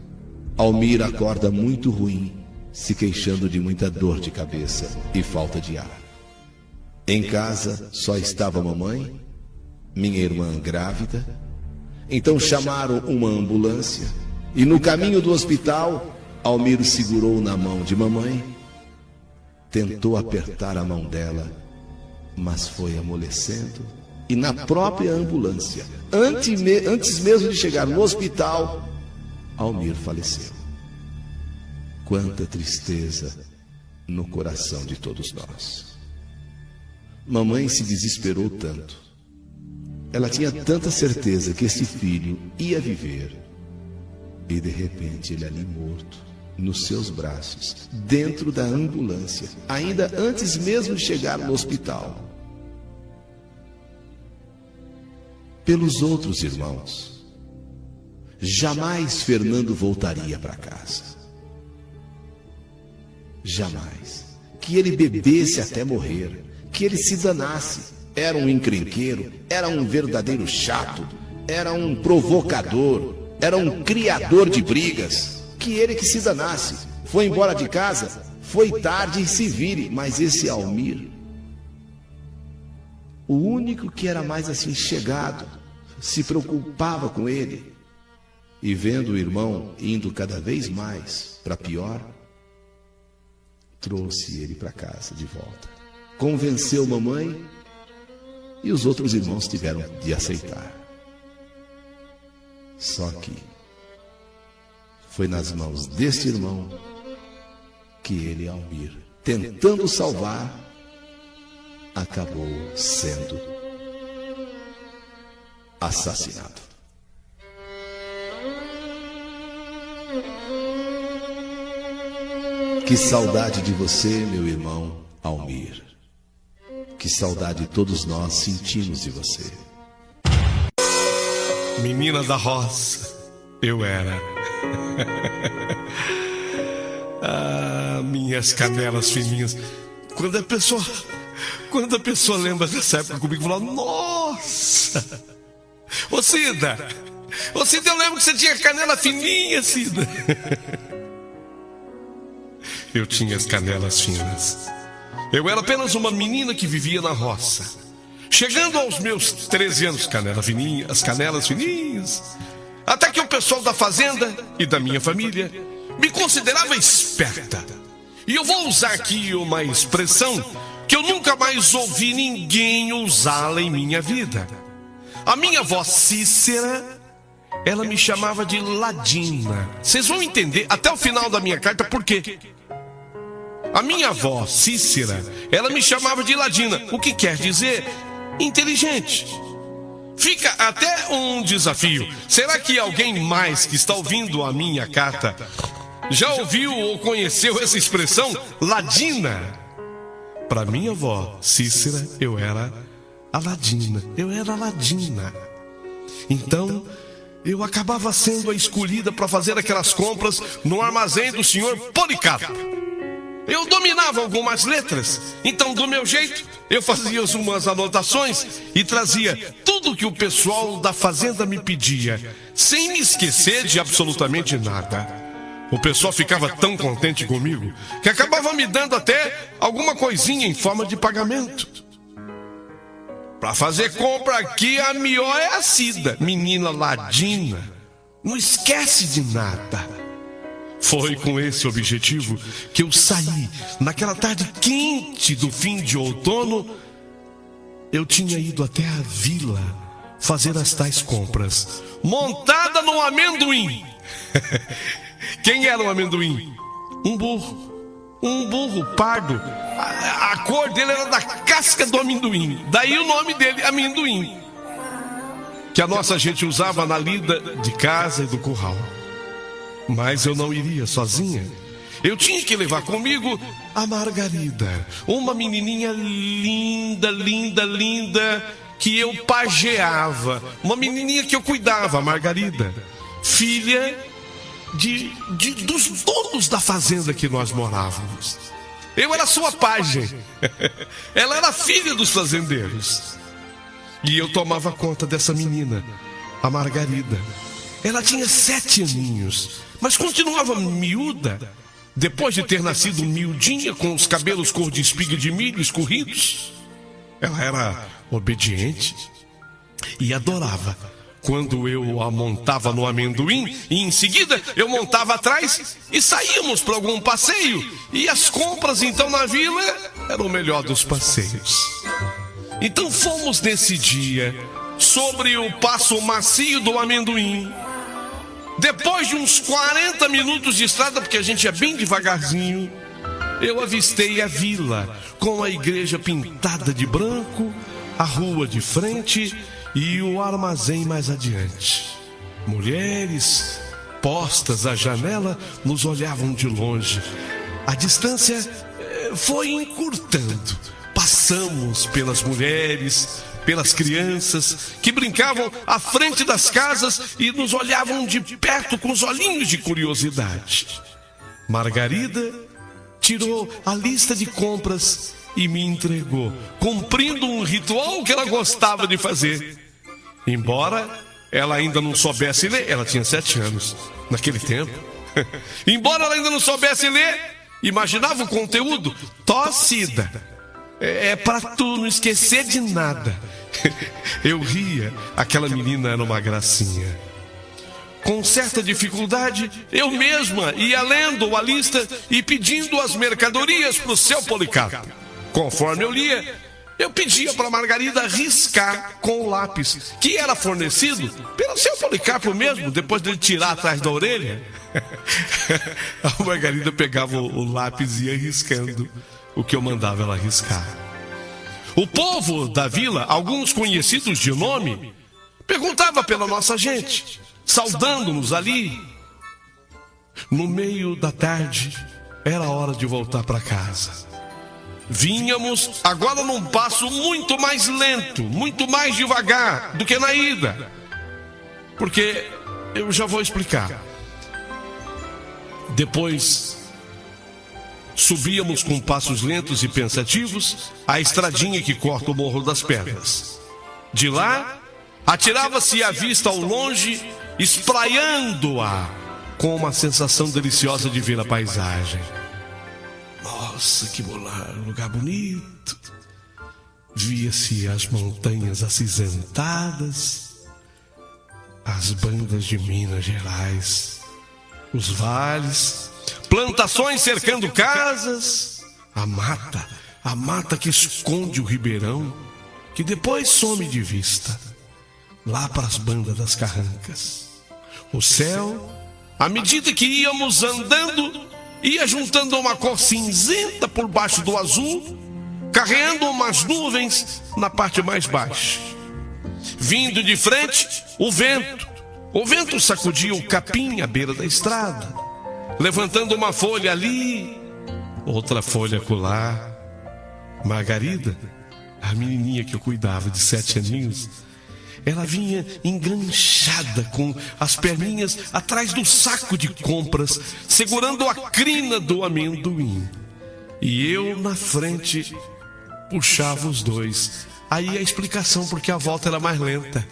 Almir acorda muito ruim, se queixando de muita dor de cabeça e falta de ar. Em casa só estava a mamãe, minha irmã grávida. Então chamaram uma ambulância e no caminho do hospital, Almir segurou na mão de mamãe, tentou apertar a mão dela, mas foi amolecendo. E na própria ambulância, antes mesmo de chegar no hospital, Almir faleceu. Quanta tristeza no coração de todos nós. Mamãe se desesperou tanto. Ela tinha tanta certeza que esse filho ia viver. E de repente ele ali morto, nos seus braços, dentro da ambulância, ainda antes mesmo de chegar no hospital. Pelos outros irmãos, jamais Fernando voltaria para casa. Jamais. Que ele bebesse até morrer, que ele se danasse. Era um encrenqueiro, era um verdadeiro chato, era um provocador, era um criador de brigas. Que ele que se danasse. Foi embora de casa, foi tarde e se vire. Mas esse Almir, o único que era mais assim chegado, se preocupava com ele. E vendo o irmão indo cada vez mais para pior, trouxe ele para casa de volta. Convenceu mamãe e os outros irmãos tiveram de aceitar. Só que foi nas mãos deste irmão que ele, ao ir tentando salvar, acabou sendo assassinado. Que saudade de você, meu irmão Almir. Que saudade todos nós sentimos de você. Menina da roça, eu era. Minhas canelas fininhas. Quando a pessoa lembra dessa época comigo, fala: nossa! Ô Cida, eu lembro que você tinha canela fininha, Cida. Eu tinha as canelas finas. Eu era apenas uma menina que vivia na roça. Chegando aos meus 13 anos, as canelas fininhas. Até que o pessoal da fazenda e da minha família me considerava esperta. E eu vou usar aqui uma expressão que eu nunca mais ouvi ninguém usá-la em minha vida. A minha avó Cícera, ela me chamava de Ladina. Vocês vão entender até o final da minha carta por quê. A minha avó Cícera, ela me chamava de Ladina, o que quer dizer inteligente. Fica até um desafio. Será que alguém mais que está ouvindo a minha carta já ouviu ou conheceu essa expressão, Ladina? Para minha avó Cícera, eu era a Ladina. Eu era a Ladina. Então, eu acabava sendo a escolhida para fazer aquelas compras no armazém do senhor Policarpo. Eu dominava algumas letras, então do meu jeito, eu fazia umas anotações e trazia tudo que o pessoal da fazenda me pedia, sem me esquecer de absolutamente nada. O pessoal ficava tão contente comigo que acabava me dando até alguma coisinha em forma de pagamento. Para fazer compra aqui, a melhor é a Cida, menina Ladina. Não esquece de nada. Foi com esse objetivo que eu saí naquela tarde quente do fim de outono. Eu tinha ido até a vila fazer as tais compras, montada no amendoim. Quem era o amendoim? Um burro pardo. A cor dele era da casca do amendoim. Daí o nome dele, amendoim, que a nossa gente usava na lida de casa e do curral. Mas eu não iria sozinha. Eu tinha que levar comigo a Margarida, uma menininha linda, linda, linda, que eu pajeava. Uma menininha que eu cuidava, a Margarida, filha dos donos da fazenda que nós morávamos. Eu era sua pajem. Ela era filha dos fazendeiros. E eu tomava conta dessa menina, a Margarida. Ela tinha 7 aninhos, mas continuava miúda, depois de ter nascido miudinha, com os cabelos cor de espiga de milho escorridos. Ela era obediente e adorava quando eu a montava no amendoim, e em seguida eu montava atrás e saíamos para algum passeio. E as compras então na vila eram o melhor dos passeios. Então fomos nesse dia sobre o passo macio do amendoim. Depois de uns 40 minutos de estrada, porque a gente ia bem devagarzinho, eu avistei a vila, com a igreja pintada de branco, a rua de frente e o armazém mais adiante. Mulheres postas à janela nos olhavam de longe. A distância foi encurtando. Passamos pelas mulheres, pelas crianças que brincavam à frente das casas e nos olhavam de perto com os olhinhos de curiosidade. Margarida tirou a lista de compras e me entregou, cumprindo um ritual que ela gostava de fazer. Embora ela ainda não soubesse ler, ela tinha 7 anos naquele tempo. Embora ela ainda não soubesse ler, imaginava o conteúdo: Tó Cida, É pra tu não esquecer de nada. Eu ria, aquela menina era uma gracinha. Com certa dificuldade, eu mesma ia lendo a lista e pedindo as mercadorias pro seu Policarpo. Conforme eu lia, eu pedia para Margarida riscar com o lápis, que era fornecido pelo seu Policarpo mesmo, depois de ele tirar atrás da orelha. A Margarida pegava o lápis e ia riscando o que eu mandava ela riscar. O povo da vila, alguns conhecidos de nome, perguntava pela nossa gente, saudando-nos ali. No meio da tarde, era hora de voltar para casa. Vínhamos agora num passo muito mais lento, muito mais devagar do que na ida. Porque eu já vou explicar. Depois, subíamos com passos lentos e pensativos a estradinha que corta o Morro das Pedras. De lá, atirava-se a vista ao longe, espraiando-a com uma sensação deliciosa de ver a paisagem. Nossa, que lugar bonito. Via-se as montanhas acinzentadas, as bandas de Minas Gerais, os vales, plantações cercando casas, a mata que esconde o ribeirão, que depois some de vista, lá para as bandas das carrancas. O céu, à medida que íamos andando, ia juntando uma cor cinzenta por baixo do azul, carreando umas nuvens na parte mais baixa. Vindo de frente, o vento sacudia o capim à beira da estrada, levantando uma folha ali, outra folha acolá. Margarida, a menininha que eu cuidava de 7 aninhos, ela vinha enganchada com as perninhas atrás do saco de compras, segurando a crina do amendoim. E eu na frente puxava os dois. Aí a explicação porque a volta era mais lenta.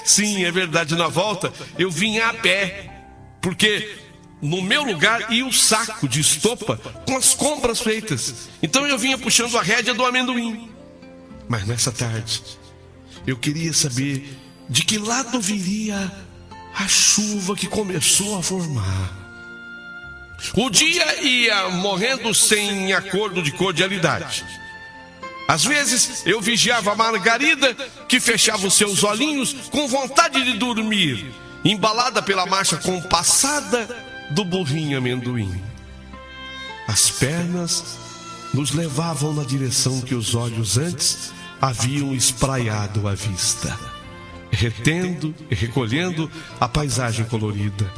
Sim, é verdade, na volta eu vinha a pé, porque no meu lugar ia o saco de estopa com as compras feitas. Então eu vinha puxando a rédea do amendoim. Mas nessa tarde eu queria saber de que lado viria a chuva que começou a formar. O dia ia morrendo sem acordo de cordialidade. Às vezes eu vigiava a Margarida, que fechava os seus olhinhos com vontade de dormir, embalada pela marcha compassada do burrinho amendoim. As pernas nos levavam na direção que os olhos antes haviam espraiado a vista, retendo e recolhendo a paisagem colorida.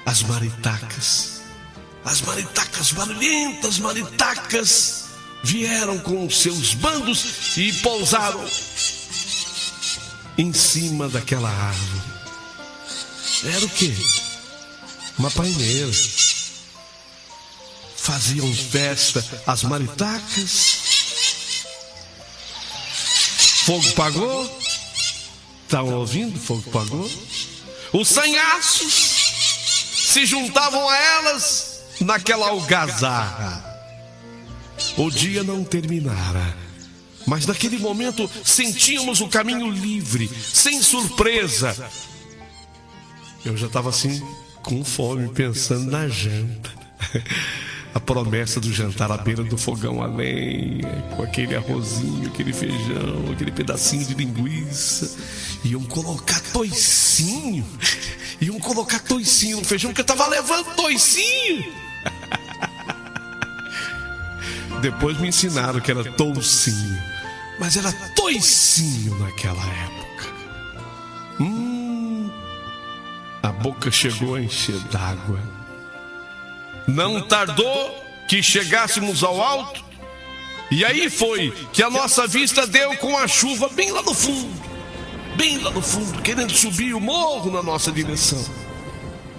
As maritacas barulhentas, maritacas, vieram com os seus bandos e pousaram em cima daquela árvore. Era o quê? Uma paineira. Faziam festa as maritacas. Fogo pagou. Estavam ouvindo? Fogo pagou. Os sanhaços se juntavam a elas naquela algazarra. O dia não terminara, mas naquele momento sentíamos o caminho livre, sem surpresa. Eu já estava assim, com fome, pensando na janta. A promessa do jantar à beira do fogão a lenha, com aquele arrozinho, aquele feijão, aquele pedacinho de linguiça. Iam colocar toicinho no feijão, porque eu estava levando toicinho. Depois me ensinaram que era toucinho, mas era toicinho naquela época. A boca chegou a encher d'água. Não tardou que chegássemos ao alto, e aí foi que a nossa vista deu com a chuva bem lá no fundo, querendo subir o morro na nossa direção.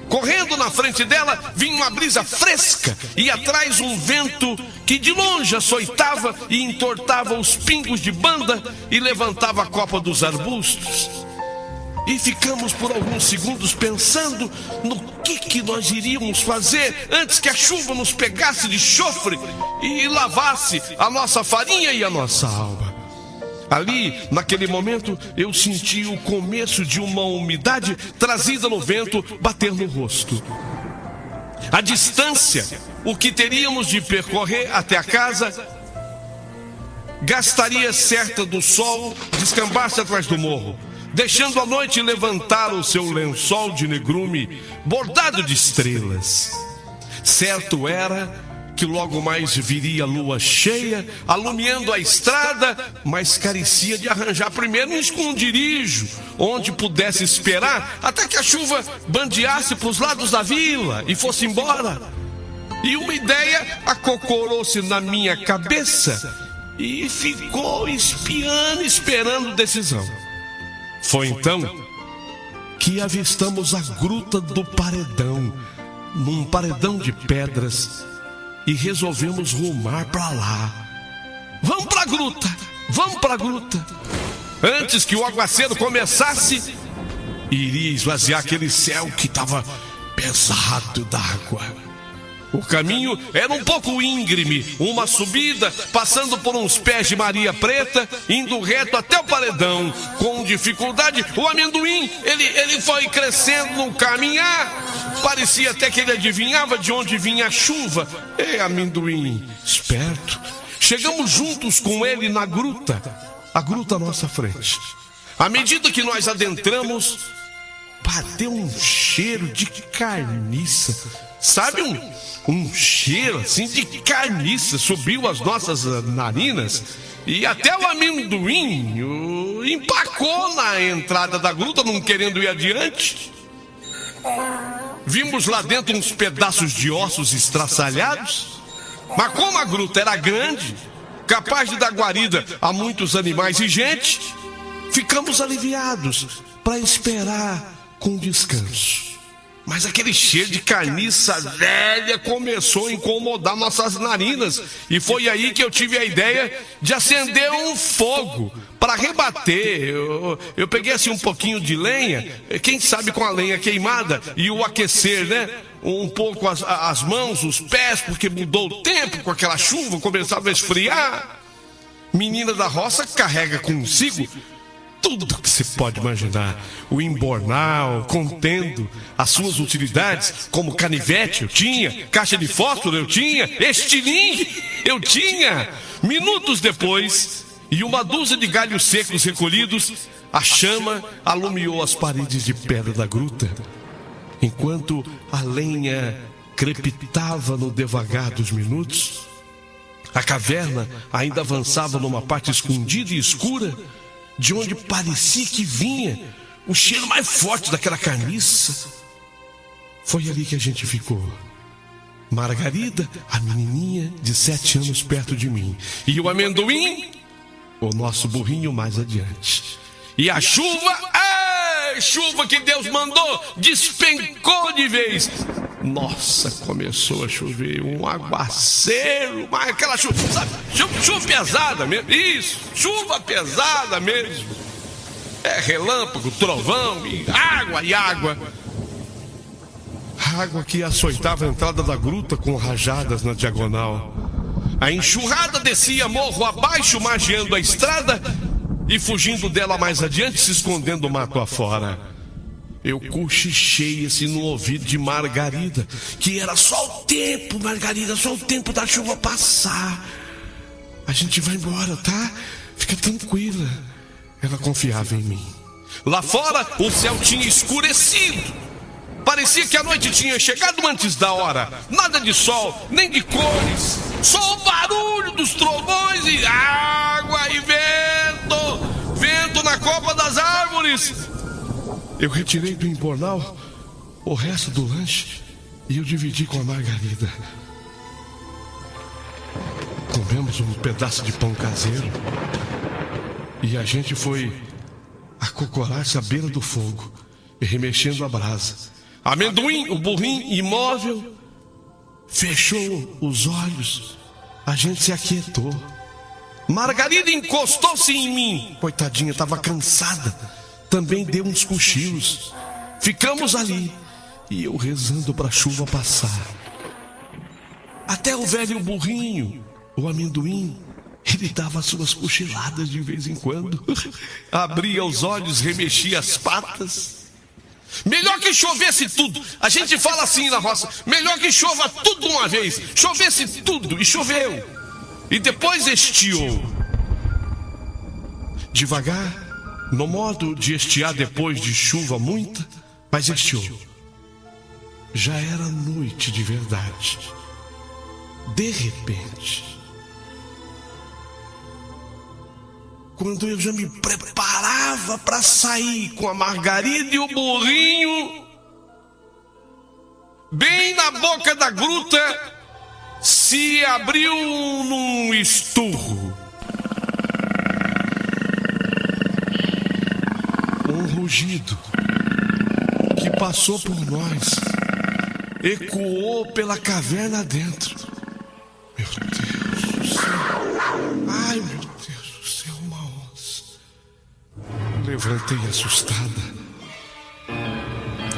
Correndo na frente dela vinha uma brisa fresca e atrás um vento que de longe açoitava e entortava os pingos de banda e levantava a copa dos arbustos. E ficamos por alguns segundos pensando no que nós iríamos fazer antes que a chuva nos pegasse de chofre e lavasse a nossa farinha e a nossa alma? Ali, naquele momento, eu senti o começo de uma umidade trazida no vento bater no rosto. A distância, o que teríamos de percorrer até a casa, gastaria certa do sol descambar-se atrás do morro, deixando a noite levantar o seu lençol de negrume bordado de estrelas. Certo era que logo mais viria a lua cheia, alumiando a estrada, mas carecia de arranjar primeiro um esconderijo, onde pudesse esperar até que a chuva bandeasse para os lados da vila e fosse embora. E uma ideia acocorou-se na minha cabeça e ficou espiando, esperando decisão. Foi então que avistamos a gruta do paredão, num paredão de pedras, e resolvemos rumar para lá. Vamos para a gruta, vamos para a gruta. Antes que o aguaceiro começasse, iria esvaziar aquele céu que estava pesado d'água. O caminho era um pouco íngreme, uma subida, passando por uns pés de Maria Preta, indo reto até o paredão. Com dificuldade, o amendoim, ele foi crescendo no caminhar. Parecia até que ele adivinhava de onde vinha a chuva. Amendoim, esperto. Chegamos juntos com ele na gruta, a gruta à nossa frente. À medida que nós adentramos, bateu um cheiro de carniça. Sabe, um cheiro assim de carniça subiu as nossas narinas, e até o amendoim empacou na entrada da gruta, não querendo ir adiante. Vimos lá dentro uns pedaços de ossos estraçalhados, mas como a gruta era grande, capaz de dar guarida a muitos animais e gente, ficamos aliviados para esperar com descanso. Mas aquele cheiro de carniça velha começou a incomodar nossas narinas. E foi aí que eu tive a ideia de acender um fogo para rebater. Eu peguei assim um pouquinho de lenha, quem sabe com a lenha queimada, e o aquecer, né? Um pouco as mãos, os pés, porque mudou o tempo com aquela chuva, começava a esfriar. Menina da roça carrega consigo tudo que se pode imaginar. O embornal, contendo as suas utilidades, como canivete eu tinha, caixa de fósforo eu tinha, estilingue eu tinha. Minutos depois, e uma dúzia de galhos secos recolhidos, a chama alumiou as paredes de pedra da gruta. Enquanto a lenha crepitava no devagar dos minutos, a caverna ainda avançava numa parte escondida e escura, de onde parecia que vinha o cheiro mais forte daquela carniça. Foi ali que a gente ficou. Margarida, a menininha de 7 anos perto de mim, e o amendoim, o nosso burrinho mais adiante. E a chuva, chuva que Deus mandou, despencou de vez. Nossa, começou a chover, um aguaceiro, mas aquela chuva, sabe, chuva pesada mesmo, isso, chuva pesada mesmo. Relâmpago, trovão, e água. Água que açoitava a entrada da gruta com rajadas na diagonal. A enxurrada descia morro abaixo, margeando a estrada e fugindo dela mais adiante, se escondendo o mato afora. Eu cochichei assim no ouvido de Margarida, que era só o tempo, Margarida, só o tempo da chuva passar. A gente vai embora, tá? Fica tranquila. Ela confiava em mim. Lá fora, o céu tinha escurecido. Parecia que a noite tinha chegado antes da hora. Nada de sol, nem de cores. Só o barulho dos trovões e água e vento. Vento na copa das árvores. Eu retirei do embornal o resto do lanche e eu dividi com a Margarida. Comemos um pedaço de pão caseiro e a gente foi acocorar-se à beira do fogo, remexendo a brasa. Amendoim, o burrinho imóvel, fechou os olhos. A gente se aquietou. Margarida encostou-se em mim. Coitadinha, estava cansada. Também deu uns cochilos. Ficamos ali, e eu rezando para a chuva passar. Até o velho burrinho, o amendoim, ele dava suas cochiladas de vez em quando. Abria os olhos, remexia as patas. Melhor que chovesse tudo. A gente fala assim na roça: melhor que chova tudo uma vez. Chovesse tudo, e choveu. E depois estiou. Devagar, no modo de estiar depois de chuva muita, mas estiou. Já era noite de verdade. De repente, quando eu já me preparava para sair com a Margarida e o burrinho, bem na boca da gruta, se abriu num esturro. Um rugido que passou por nós, ecoou pela caverna dentro. Meu Deus do céu! Ai, meu Deus do céu, uma onça! Levantei assustada.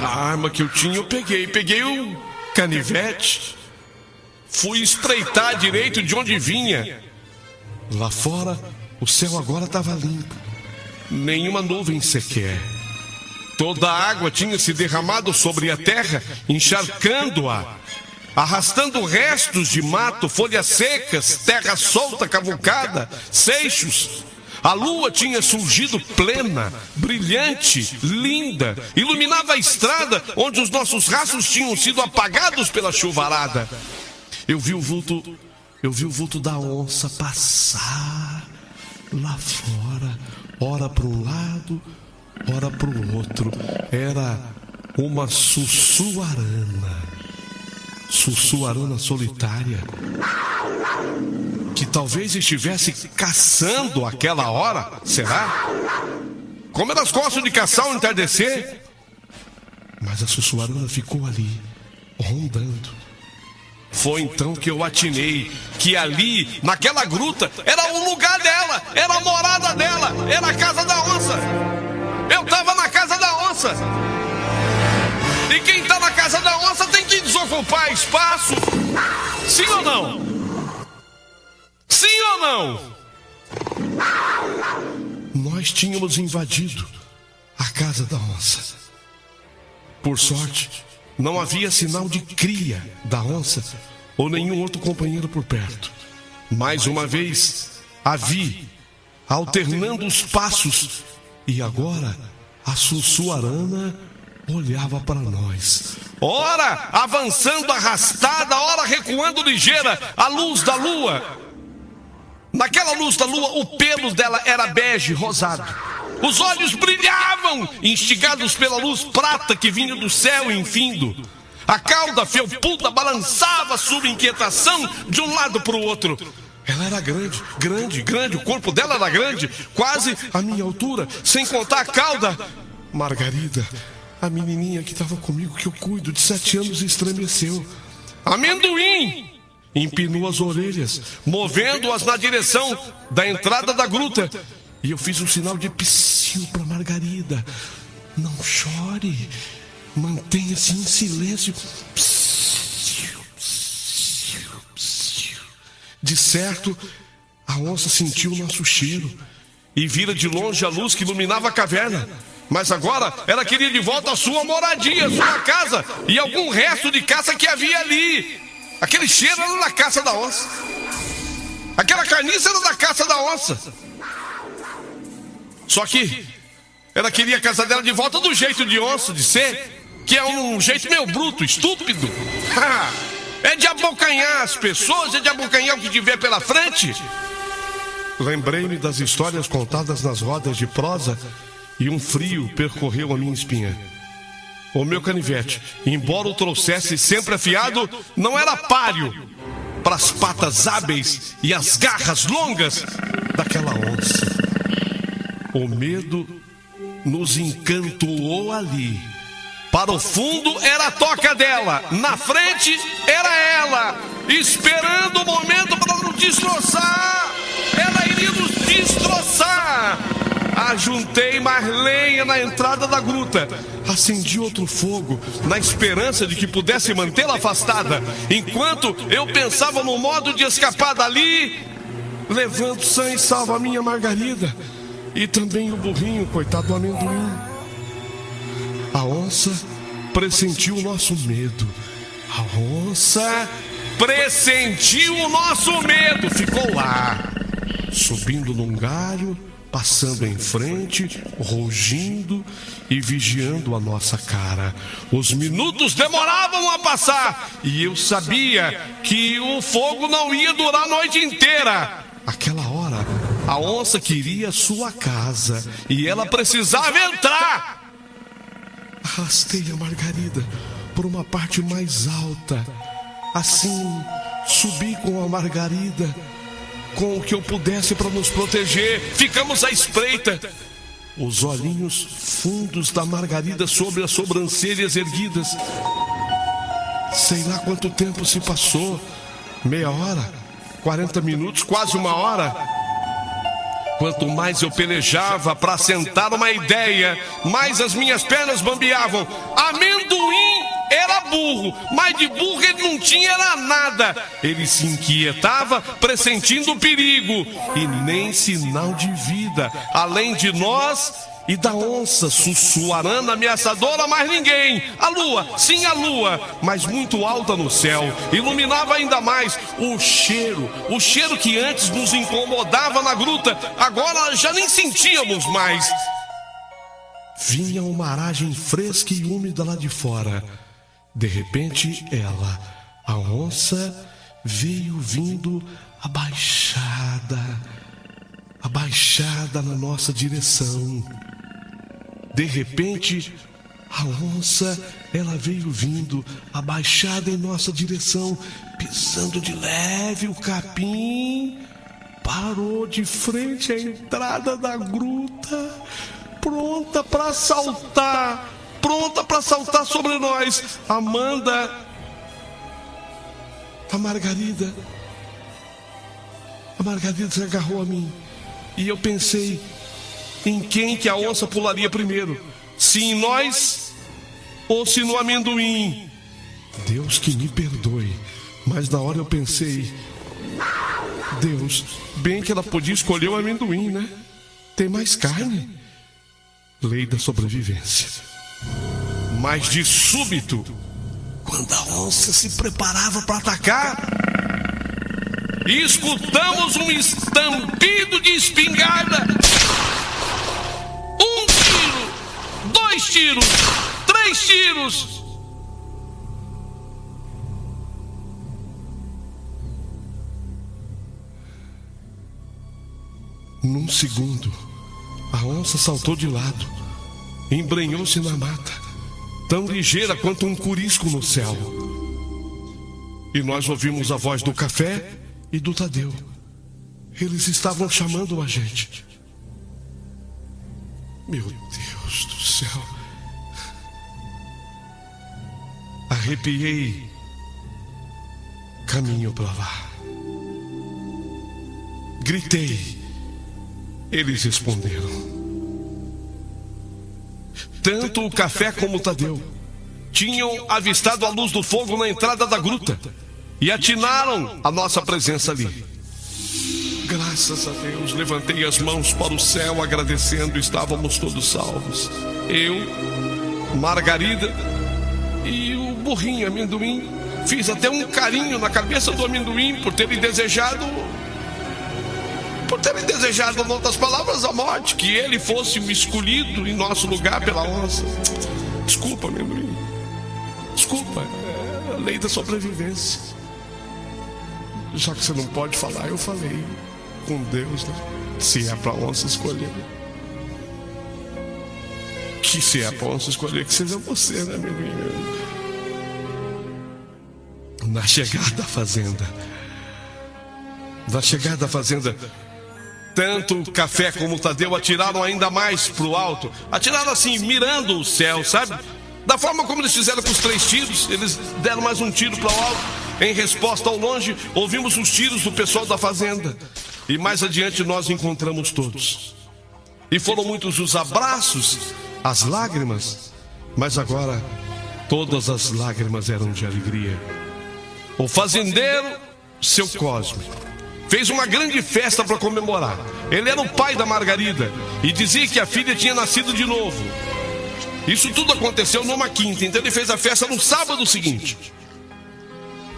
A arma que eu tinha eu peguei o canivete. Fui espreitar direito de onde vinha. Lá fora, o céu agora estava limpo. Nenhuma nuvem sequer. Toda a água tinha se derramado sobre a terra, encharcando-a, arrastando restos de mato, folhas secas, terra solta, cavucada, seixos. A lua tinha surgido plena, brilhante, linda, iluminava a estrada onde os nossos rastros tinham sido apagados pela chuvarada. Eu vi o vulto da onça passar lá fora, ora para um lado, ora para o outro. Era uma sussuarana solitária, que talvez estivesse caçando aquela hora, será? Como elas gostam de caçar ao entardecer. Mas a sussuarana ficou ali, rondando. Foi então que eu atinei que ali, naquela gruta, era o lugar dela, era a morada dela, era a casa da onça. Eu estava na casa da onça. E quem está na casa da onça tem que desocupar espaço. Sim ou não? Sim ou não? Nós tínhamos invadido a casa da onça. Por sorte, não havia sinal de cria da onça ou nenhum outro companheiro por perto. Mais uma vez, a vi, alternando os passos, e agora a sussuarana olhava para nós. Ora avançando arrastada, ora recuando ligeira, à luz da lua. Naquela luz da lua, o pelo dela era bege, rosado. Os olhos brilhavam, instigados pela luz prata que vinha do céu infindo. A cauda felpuda balançava sob inquietação de um lado para o outro. Ela era grande, o corpo dela era grande, quase a minha altura, sem contar a cauda. Margarida, a menininha que estava comigo, que eu cuido, de 7 anos, estremeceu. Amendoim empinou as orelhas, movendo-as na direção da entrada da gruta. E eu fiz um sinal de psiu para Margarida. Não chore, mantenha-se em silêncio. Psiu, psiu, psiu. De certo, a onça sentiu o nosso cheiro e vira de longe a luz que iluminava a caverna. Mas agora ela queria de volta a sua moradia, a sua casa e algum resto de caça que havia ali. Aquele cheiro era da caça da onça. Aquela carniça era da caça da onça. Só que ela queria a casa dela de volta do jeito de onça de ser, que é um jeito meio bruto, estúpido. É de abocanhar as pessoas, é de abocanhar o que tiver pela frente. Lembrei-me das histórias contadas nas rodas de prosa e um frio percorreu a minha espinha. O meu canivete, embora o trouxesse sempre afiado, não era páreo para as patas hábeis e as garras longas daquela onça. O medo nos encantoou ali. Para o fundo era a toca dela, na frente era ela, esperando o momento para nos destroçar. Ela iria nos destroçar. Ajuntei mais lenha na entrada da gruta. Acendi outro fogo, na esperança de que pudesse mantê-la afastada, enquanto eu pensava no modo de escapar dali, levando sã e salva a minha Margarida e também o burrinho, coitado do amendoim. A onça pressentiu o nosso medo. A onça pressentiu o nosso medo. Ficou lá, subindo num galho, passando em frente, rugindo e vigiando a nossa cara. Os minutos demoravam a passar e eu sabia que o fogo não ia durar a noite inteira. Aquela hora, a onça queria sua casa e ela precisava entrar. Arrastei a Margarida por uma parte mais alta. Assim, subi com a Margarida, com o que eu pudesse para nos proteger. Ficamos à espreita. Os olhinhos fundos da Margarida sobre as sobrancelhas erguidas. Sei lá quanto tempo se passou. Meia hora, 40 minutos, quase uma hora. Quanto mais eu pelejava para assentar uma ideia, mais as minhas pernas bambeavam. Amendoim era burro, mas de burro ele não tinha era nada. Ele se inquietava, pressentindo o perigo, e nem sinal de vida, além de nós e da onça sussurrando ameaçadora, mas ninguém. A lua, sim, a lua, mas muito alta no céu, iluminava ainda mais. O cheiro que antes nos incomodava na gruta, agora já nem sentíamos mais. Vinha uma aragem fresca e úmida lá de fora. De repente ela, a onça, veio vindo abaixada na nossa direção. De repente, a onça, ela veio vindo abaixada em nossa direção, pisando de leve. O capim parou de frente à entrada da gruta, pronta para saltar sobre nós. Amanda, a Margarida se agarrou a mim e eu pensei em quem que a onça pularia primeiro, se em nós ou se no amendoim. Deus que me perdoe, mas na hora eu pensei, Deus, bem que ela podia escolher o amendoim, né? Tem mais carne. Lei da sobrevivência. Mas de súbito, quando a onça se preparava para atacar, escutamos um estampido de espingarda. 1 tiro, 2 tiros, 3 tiros. Num segundo, a onça saltou de lado, embrenhou-se na mata, tão ligeira quanto um curisco no céu. E nós ouvimos a voz do Café e do Tadeu. Eles estavam chamando a gente. Meu Deus do céu. Arrepiei caminho para lá. Gritei. Eles responderam. Tanto o Café como o Tadeu tinham avistado a luz do fogo na entrada da gruta e atinaram a nossa presença ali. Graças a Deus, levantei as mãos para o céu agradecendo. Estávamos todos salvos. Eu, Margarida e o burrinho amendoim. Fiz até um carinho na cabeça do amendoim por terem desejado, em outras palavras, a morte, que ele fosse o escolhido em nosso lugar pela onça. Desculpa, amendoim. Desculpa, é a lei da sobrevivência. Já que você não pode falar, eu falei com Deus, né? Se é pra onça escolher. Que se é pra onça escolher, que seja você, né, amendoim? Na chegada da fazenda, tanto o Café como o Tadeu atiraram ainda mais pro alto. Atiraram assim, mirando o céu, sabe? Da forma como eles fizeram com os 3 tiros. Eles deram mais um tiro pro alto. Em resposta, ao longe, ouvimos os tiros do pessoal da fazenda. E mais adiante nós encontramos todos. e foram muitos os abraços, as lágrimas, mas agora todas as lágrimas eram de alegria. O fazendeiro, seu Cosme, fez uma grande festa para comemorar. Ele era o pai da Margarida e dizia que a filha tinha nascido de novo. Isso tudo aconteceu numa quinta, então ele fez a festa no sábado seguinte.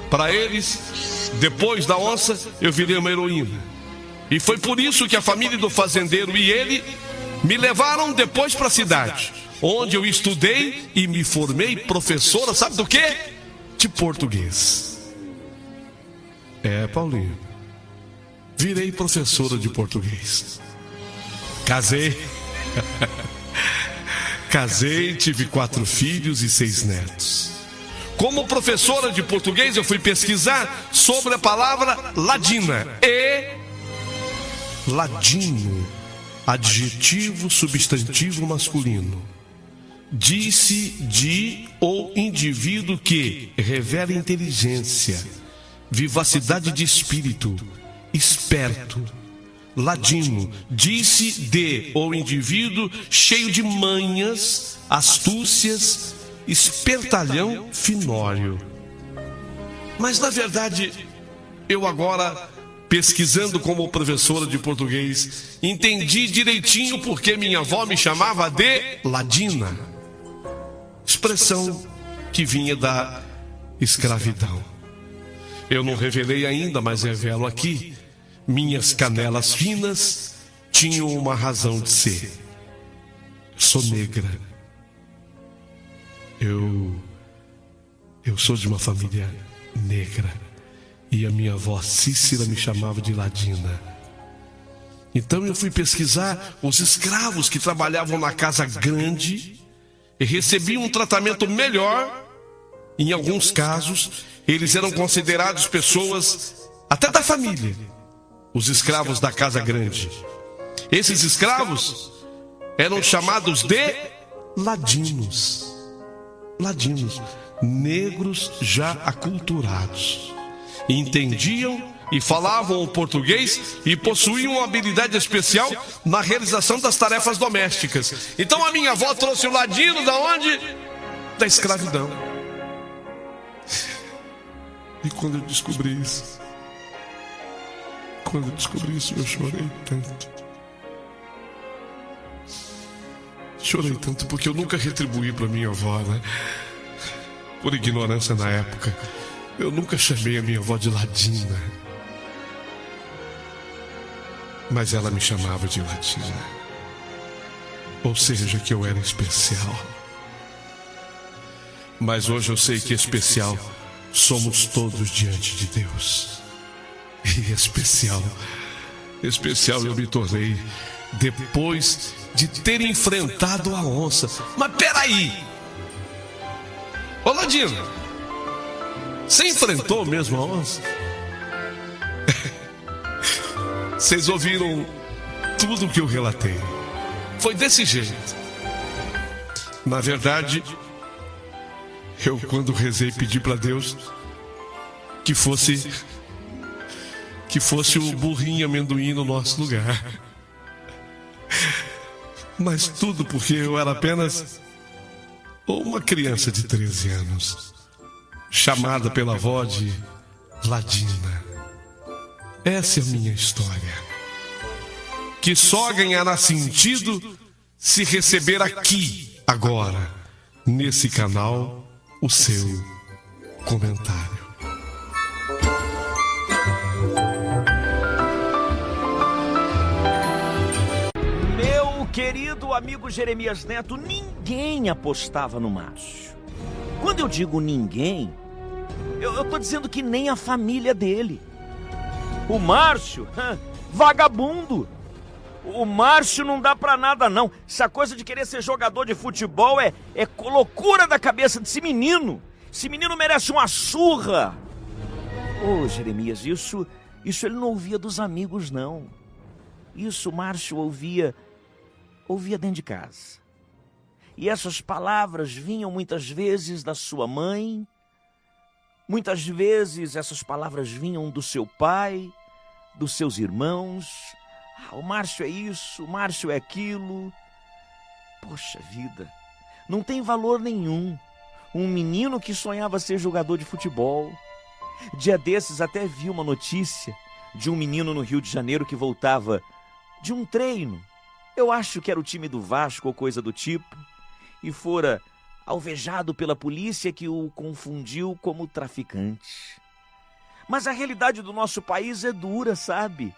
Para eles, depois da onça, eu virei uma heroína. E foi por isso que a família do fazendeiro e ele me levaram depois para a cidade, onde eu estudei e me formei professora, sabe do quê? De português. Paulinho, virei professora de português. Casei. Casei, tive 4 filhos e 6 netos. Como professora de português, eu fui pesquisar sobre a palavra ladina. Ladino, adjetivo substantivo masculino. Disse de ou indivíduo que revela inteligência, vivacidade de espírito, esperto. Ladino, disse de ou indivíduo cheio de manhas, astúcias, espertalhão, finório. Mas na verdade, eu agora, pesquisando como professora de português, entendi direitinho porque minha avó me chamava de ladina, expressão que vinha da escravidão. Eu não revelei ainda, mas revelo aqui. Minhas canelas finas tinham uma razão de ser. Sou negra. Eu sou de uma família negra. E a minha avó Cícera me chamava de ladina. Então eu fui pesquisar os escravos que trabalhavam na casa grande e recebiam um tratamento melhor. Em alguns casos, eles eram considerados pessoas até da família. Os escravos da casa grande. Esses escravos eram chamados de ladinos. Ladinos, negros já aculturados. Entendiam e falavam o português e possuíam uma habilidade especial na realização das tarefas domésticas. Então a minha avó trouxe o ladino da onde? Da escravidão. E quando eu descobri isso, eu chorei tanto. Chorei tanto porque eu nunca retribuí para minha avó, né? Por ignorância na época. Eu nunca chamei a minha avó de ladina. Mas ela me chamava de ladina. Ou seja, que eu era especial. Mas hoje eu sei que especial somos todos diante de Deus. E especial eu me tornei depois de ter enfrentado a onça. Mas peraí! Ô Ladino, você enfrentou mesmo a onça? Vocês ouviram tudo o que eu relatei. Foi desse jeito. Na verdade, eu quando rezei pedi para Deus que fosse o burrinho amendoim no nosso lugar. Mas tudo porque eu era apenas uma criança de 13 anos, chamada pela avó de ladina. Essa é a minha história, que só ganhará sentido se receber aqui, agora, nesse canal, o seu comentário. Querido amigo Jeremias Neto, ninguém apostava no Márcio. Quando eu digo ninguém, eu tô dizendo que nem a família dele. O Márcio, vagabundo. O Márcio não dá pra nada não. Essa coisa de querer ser jogador de futebol é loucura da cabeça desse menino. Esse menino merece uma surra. Ô Jeremias, isso ele não ouvia dos amigos não. Isso o Márcio ouvia dentro de casa. E essas palavras vinham muitas vezes da sua mãe, muitas vezes essas palavras vinham do seu pai, dos seus irmãos, O Márcio é isso, o Márcio é aquilo. Poxa vida, não tem valor nenhum. Um menino que sonhava ser jogador de futebol. Dia desses até vi uma notícia de um menino no Rio de Janeiro que voltava de um treino. Eu acho que era o time do Vasco ou coisa do tipo. E fora alvejado pela polícia que o confundiu como traficante. Mas a realidade do nosso país é dura, sabe?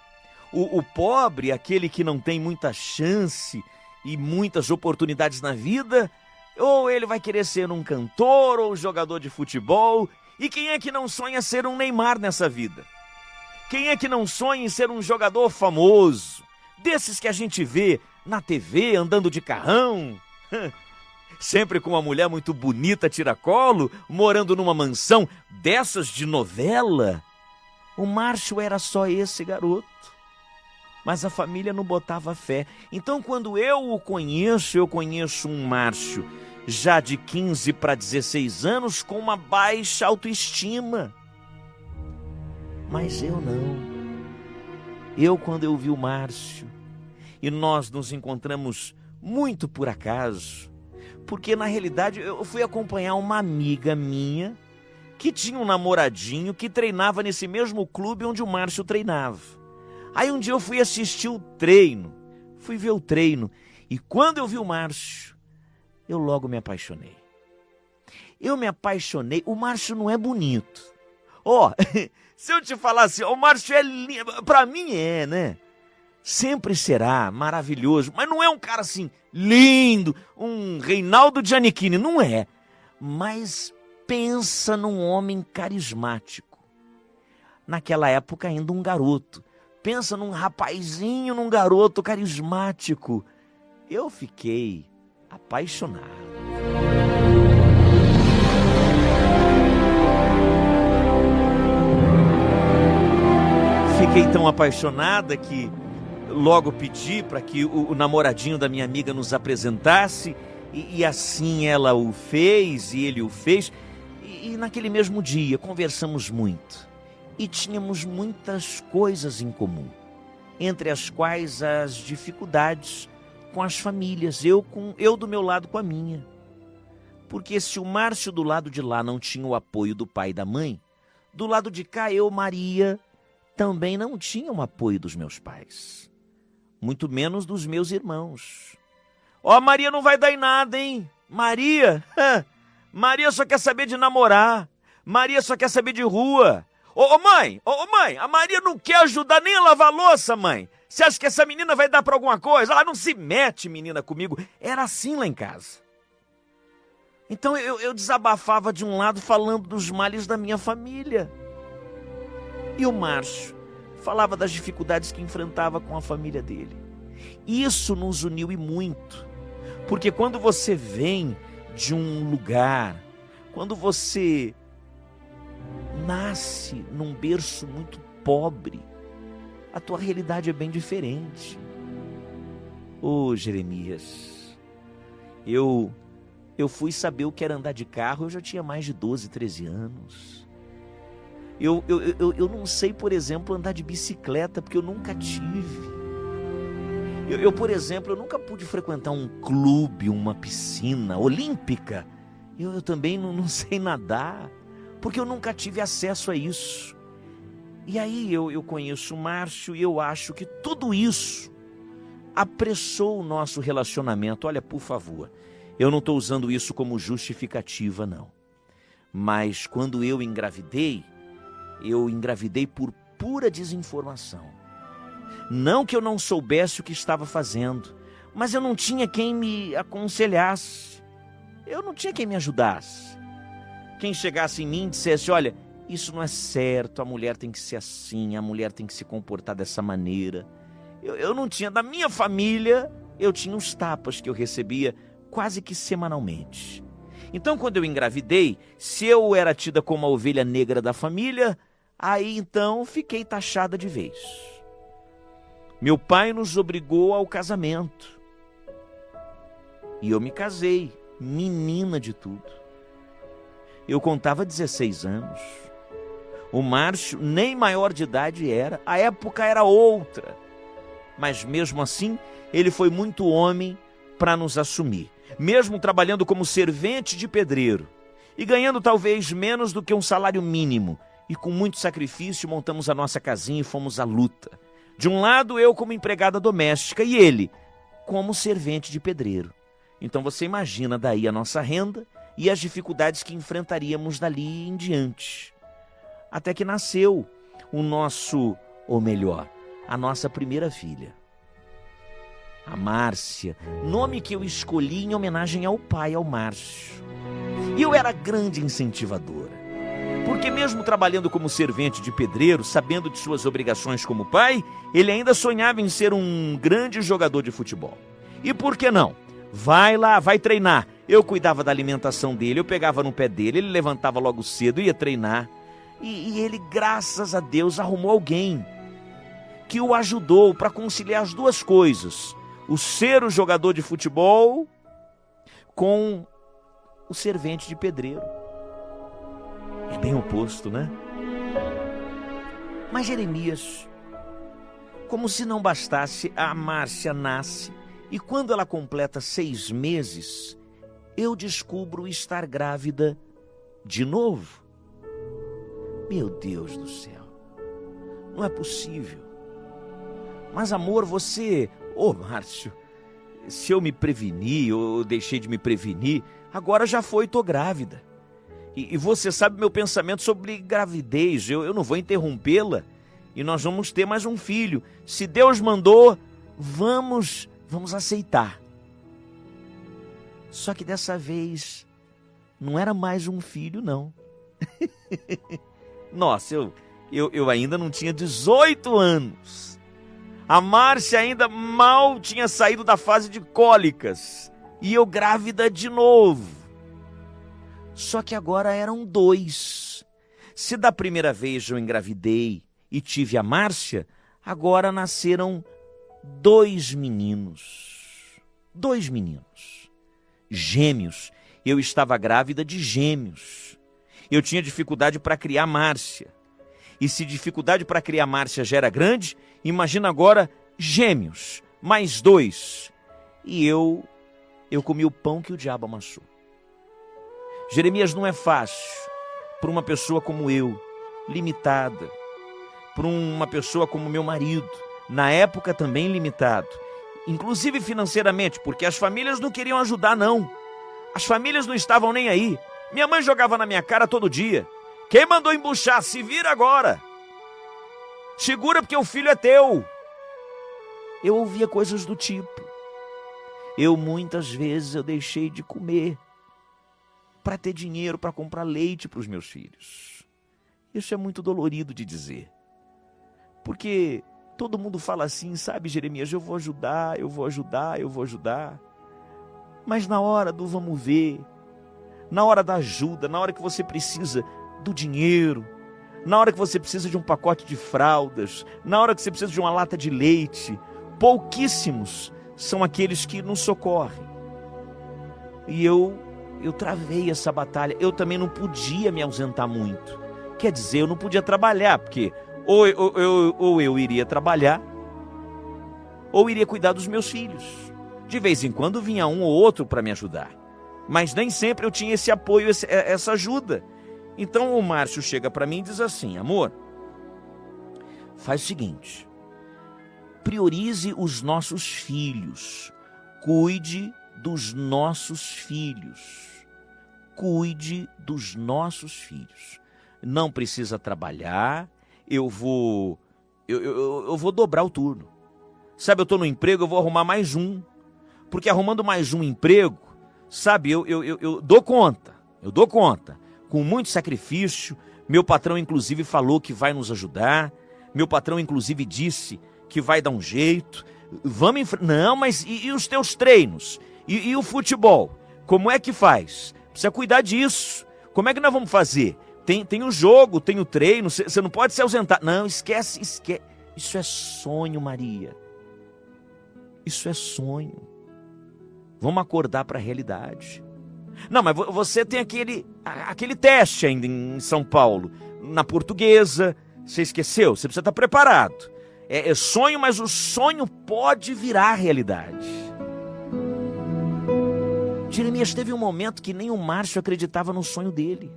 O pobre, aquele que não tem muita chance e muitas oportunidades na vida, ou ele vai querer ser um cantor ou jogador de futebol. E quem é que não sonha ser um Neymar nessa vida? Quem é que não sonha em ser um jogador famoso? Desses que a gente vê na TV, andando de carrão, sempre com uma mulher muito bonita, tiracolo, morando numa mansão dessas de novela. O Márcio era só esse garoto. Mas a família não botava fé. Então, quando eu o conheço, eu conheço um Márcio já de 15 para 16 anos com uma baixa autoestima. Mas eu não. Eu, quando eu vi o Márcio, e nós nos encontramos muito por acaso, porque na realidade eu fui acompanhar uma amiga minha que tinha um namoradinho que treinava nesse mesmo clube onde o Márcio treinava. Aí um dia eu fui assistir o treino, fui ver o treino, e quando eu vi o Márcio, eu logo me apaixonei. Eu me apaixonei. O Márcio não é bonito. Se eu te falar assim, o Márcio é lindo, pra mim é, né? Sempre será maravilhoso, mas não é um cara assim, lindo, um Reinaldo Giannichini, não é. Mas pensa num homem carismático. Naquela época ainda um garoto. Pensa num rapazinho, num garoto carismático. Eu fiquei apaixonado. Fiquei tão apaixonada que logo pedi para que o namoradinho da minha amiga nos apresentasse. E assim ela o fez e ele o fez. E naquele mesmo dia conversamos muito. E tínhamos muitas coisas em comum, entre as quais as dificuldades com as famílias, eu do meu lado com a minha. Porque se o Márcio do lado de lá não tinha o apoio do pai e da mãe, do lado de cá eu, Maria, também não tinha o apoio dos meus pais, muito menos dos meus irmãos. Maria não vai dar em nada, hein? Maria só quer saber de namorar, Maria só quer saber de rua. Mãe, a Maria não quer ajudar nem a lavar a louça, mãe. Você acha que essa menina vai dar pra alguma coisa? Não se mete, menina, comigo. Era assim lá em casa. Então eu desabafava de um lado falando dos males da minha família. E o Márcio falava das dificuldades que enfrentava com a família dele. Isso nos uniu e muito. Porque quando você vem de um lugar, quando você nasce num berço muito pobre, a tua realidade é bem diferente. Jeremias, eu fui saber o que era andar de carro, eu já tinha mais de 12, 13 anos. Eu não sei, por exemplo, andar de bicicleta, porque eu nunca tive. Por exemplo, eu nunca pude frequentar um clube, uma piscina olímpica. Eu também não sei nadar, porque eu nunca tive acesso a isso. E aí eu conheço o Márcio e eu acho que tudo isso apressou o nosso relacionamento. Olha, por favor, eu não estou usando isso como justificativa, não. Mas quando eu engravidei por pura desinformação. Não que eu não soubesse o que estava fazendo, mas eu não tinha quem me aconselhasse. Eu não tinha quem me ajudasse. Quem chegasse em mim e dissesse, olha, isso não é certo, a mulher tem que ser assim, a mulher tem que se comportar dessa maneira. Eu não tinha, da minha família, eu tinha os tapas que eu recebia quase que semanalmente. Então, quando eu engravidei, se eu era tida como a ovelha negra da família, aí então fiquei taxada de vez. Meu pai nos obrigou ao casamento. E eu me casei, menina de tudo. Eu contava 16 anos. O Márcio nem maior de idade era. A época era outra. mas mesmo assim, ele foi muito homem para nos assumir. Mesmo trabalhando como servente de pedreiro e ganhando talvez menos do que um salário mínimo, e com muito sacrifício montamos a nossa casinha e fomos à luta. De um lado, eu como empregada doméstica e ele como servente de pedreiro. Então você imagina daí a nossa renda e as dificuldades que enfrentaríamos dali em diante. Até que nasceu o nosso, ou melhor, a nossa primeira filha. A Márcia, nome que eu escolhi em homenagem ao pai, ao Márcio. E eu era grande incentivadora, porque mesmo trabalhando como servente de pedreiro, sabendo de suas obrigações como pai, ele ainda sonhava em ser um grande jogador de futebol. E por que não? Vai lá, vai treinar. Eu cuidava da alimentação dele, eu pegava no pé dele, ele levantava logo cedo e ia treinar. E ele, graças a Deus, arrumou alguém que o ajudou para conciliar as duas coisas: o ser o jogador de futebol com o servente de pedreiro. É bem oposto, né? Mas Jeremias, como se não bastasse, a Márcia nasce e quando ela completa 6 meses, eu descubro estar grávida de novo. Meu Deus do céu, não é possível. Mas amor, você... Márcio, se eu me preveni ou deixei de me prevenir, agora já foi, tô grávida. E você sabe meu pensamento sobre gravidez, eu não vou interrompê-la e nós vamos ter mais um filho. Se Deus mandou, vamos aceitar. Só que dessa vez não era mais um filho, não. Nossa, eu ainda não tinha 18 anos. A Márcia ainda mal tinha saído da fase de cólicas. E eu grávida de novo. Só que agora eram 2. Se da primeira vez eu engravidei e tive a Márcia, agora nasceram 2 meninos. 2 meninos. Gêmeos. Eu estava grávida de gêmeos. Eu tinha dificuldade para criar Márcia. E se dificuldade para criar Márcia já era grande, imagina agora gêmeos, mais 2. E eu comi o pão que o diabo amassou. Jeremias, não é fácil para uma pessoa como eu, limitada, para uma pessoa como meu marido, na época também limitado, inclusive financeiramente, porque as famílias não queriam ajudar, não. As famílias não estavam nem aí. Minha mãe jogava na minha cara todo dia: quem mandou embuchar? Se vira agora. Segura porque o filho é teu. Eu ouvia coisas do tipo. Muitas vezes eu deixei de comer para ter dinheiro para comprar leite para os meus filhos. Isso é muito dolorido de dizer. Porque todo mundo fala assim, sabe, Jeremias, eu vou ajudar. Mas na hora do vamos ver, na hora da ajuda, na hora que você precisa do dinheiro, na hora que você precisa de um pacote de fraldas, na hora que você precisa de uma lata de leite, pouquíssimos são aqueles que nos socorrem. E eu travei essa batalha. Eu também não podia me ausentar muito. Quer dizer, eu não podia trabalhar, porque ou eu iria trabalhar, ou iria cuidar dos meus filhos. De vez em quando vinha um ou outro para me ajudar, mas nem sempre eu tinha esse apoio, essa ajuda. Então o Márcio chega para mim e diz assim: amor, faz o seguinte, priorize os nossos filhos, cuide dos nossos filhos, não precisa trabalhar, eu vou dobrar o turno. Sabe, eu estou no emprego, eu vou arrumar mais um, porque arrumando mais um emprego, sabe, eu dou conta, com muito sacrifício. Meu patrão inclusive falou que vai nos ajudar, meu patrão inclusive disse que vai dar um jeito, vamos em frente. Não, mas e os teus treinos? E o futebol? Como é que faz? Precisa cuidar disso. Como é que nós vamos fazer? Tem o jogo, tem o treino, você não pode se ausentar. Não, esquece. Isso é sonho, Maria. Isso é sonho. Vamos acordar para a realidade. Não, mas você tem aquele teste ainda em São Paulo, na Portuguesa. Você esqueceu? Você precisa estar preparado. É sonho, mas o sonho pode virar realidade. Jeremias teve um momento que nem o Márcio acreditava no sonho dele.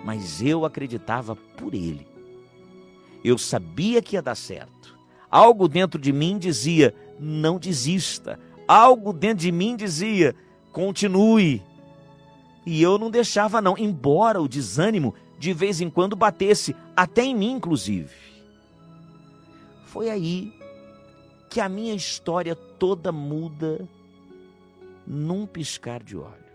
Mas eu acreditava por ele. Eu sabia que ia dar certo. Algo dentro de mim dizia, não desista. Algo dentro de mim dizia, continue. E eu não deixava não, embora o desânimo de vez em quando batesse, até em mim inclusive. Foi aí que a minha história toda muda num piscar de olhos.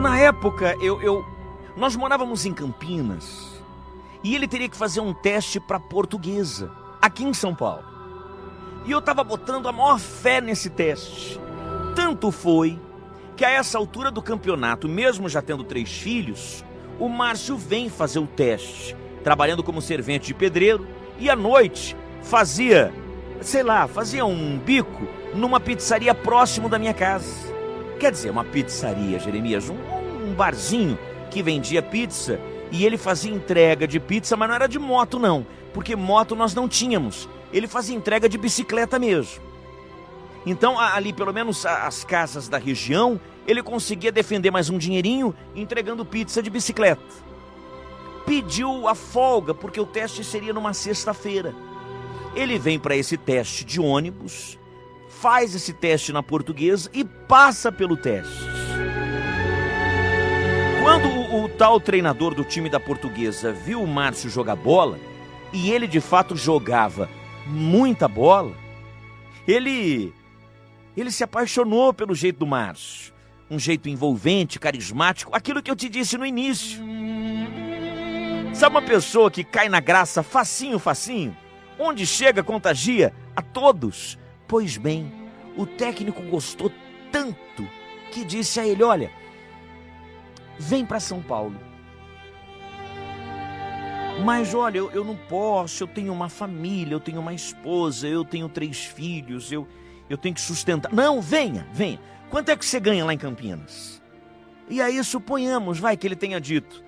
Na época, nós morávamos em Campinas e ele teria que fazer um teste para Portuguesa, aqui em São Paulo. E eu estava botando a maior fé nesse teste. Tanto foi que a essa altura do campeonato, mesmo já tendo 3 filhos, o Márcio vem fazer o teste, trabalhando como servente de pedreiro, e à noite fazia um bico numa pizzaria próximo da minha casa. Quer dizer, uma pizzaria, Jeremias, um barzinho que vendia pizza, e ele fazia entrega de pizza, mas não era de moto não, porque moto nós não tínhamos. Ele fazia entrega de bicicleta mesmo. Então ali, pelo menos as casas da região, ele conseguia defender mais um dinheirinho entregando pizza de bicicleta. Pediu a folga, porque o teste seria numa sexta-feira. Ele vem para esse teste de ônibus, faz esse teste na Portuguesa e passa pelo teste. Quando o tal treinador do time da Portuguesa viu o Márcio jogar bola, e ele de fato jogava muita bola, ele se apaixonou pelo jeito do Márcio. Um jeito envolvente, carismático, aquilo que eu te disse no início. Sabe uma pessoa que cai na graça facinho, facinho? Onde chega, contagia a todos. Pois bem, o técnico gostou tanto que disse a ele, olha, vem para São Paulo. Mas olha, eu não posso, eu tenho uma família, eu tenho uma esposa, eu tenho 3 filhos, eu tenho que sustentar. Não, venha. Quanto é que você ganha lá em Campinas? E aí suponhamos, que ele tenha dito,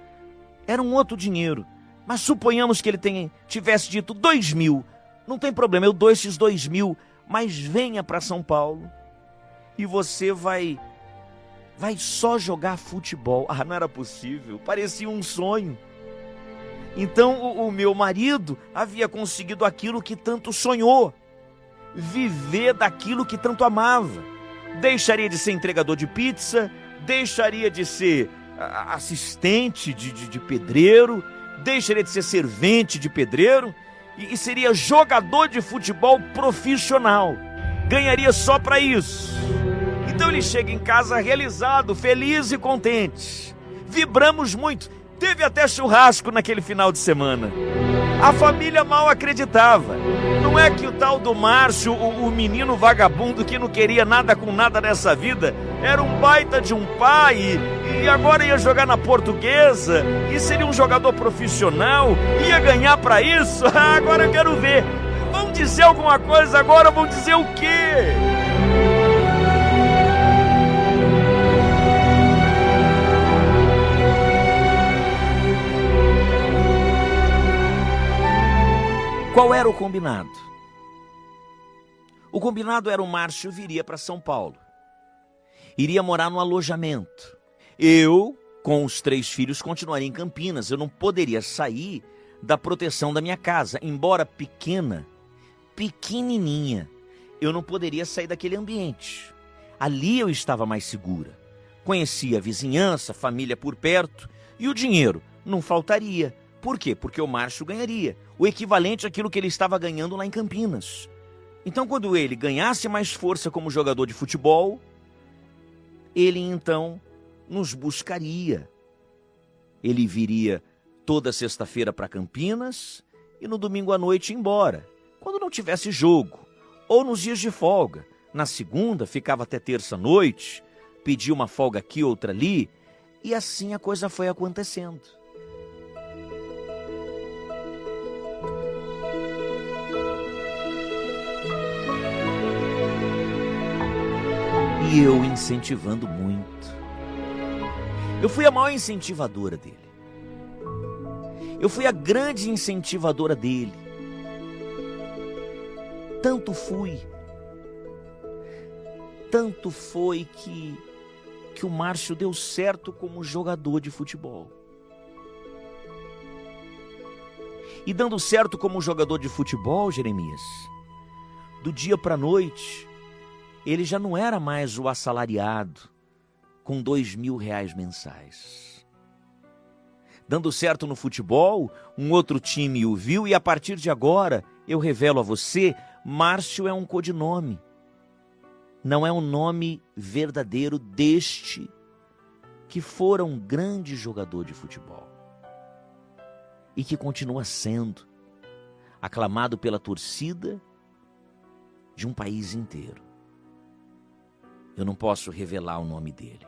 era um outro dinheiro, mas suponhamos que ele tivesse dito 2.000. Não tem problema, eu dou esses 2.000, mas venha para São Paulo e você vai só jogar futebol. Ah, não era possível, parecia um sonho. Então o meu marido havia conseguido aquilo que tanto sonhou, viver daquilo que tanto amava. Deixaria de ser entregador de pizza, deixaria de ser assistente de pedreiro, deixaria de ser servente de pedreiro e seria jogador de futebol profissional. Ganharia só para isso. Então ele chega em casa realizado, feliz e contente. Vibramos muito. Teve até churrasco naquele final de semana. A família mal acreditava. Não é que o tal do Márcio, o menino vagabundo que não queria nada com nada nessa vida, era um baita de um pai e agora ia jogar na Portuguesa e seria um jogador profissional, ia ganhar pra isso? Agora eu quero ver. Vão dizer alguma coisa agora, vão dizer o quê? Qual era o combinado? O combinado era o Márcio viria para São Paulo. Iria morar no alojamento. Eu, com os 3 filhos, continuaria em Campinas. Eu não poderia sair da proteção da minha casa. Embora pequenininha, eu não poderia sair daquele ambiente. Ali eu estava mais segura. Conhecia a vizinhança, família por perto e o dinheiro não faltaria. Por quê? Porque o Márcio ganharia o equivalente àquilo que ele estava ganhando lá em Campinas. Então, quando ele ganhasse mais força como jogador de futebol, ele então nos buscaria. Ele viria toda sexta-feira para Campinas e no domingo à noite ir embora. não tivesse jogo, ou nos dias de folga. Na segunda, ficava até terça-noite, pedia uma folga aqui, outra ali, e assim a coisa foi acontecendo. E eu incentivando muito. Eu fui a maior incentivadora dele. Eu fui a grande incentivadora dele. Tanto foi que o Márcio deu certo como jogador de futebol. E dando certo como jogador de futebol, Jeremias, do dia para a noite, ele já não era mais o assalariado com R$2.000 mensais. Dando certo no futebol, um outro time o viu e a partir de agora, eu revelo a você, Márcio é um codinome. Não é um nome verdadeiro deste que fora um grande jogador de futebol. E que continua sendo aclamado pela torcida de um país inteiro. Eu não posso revelar o nome dele.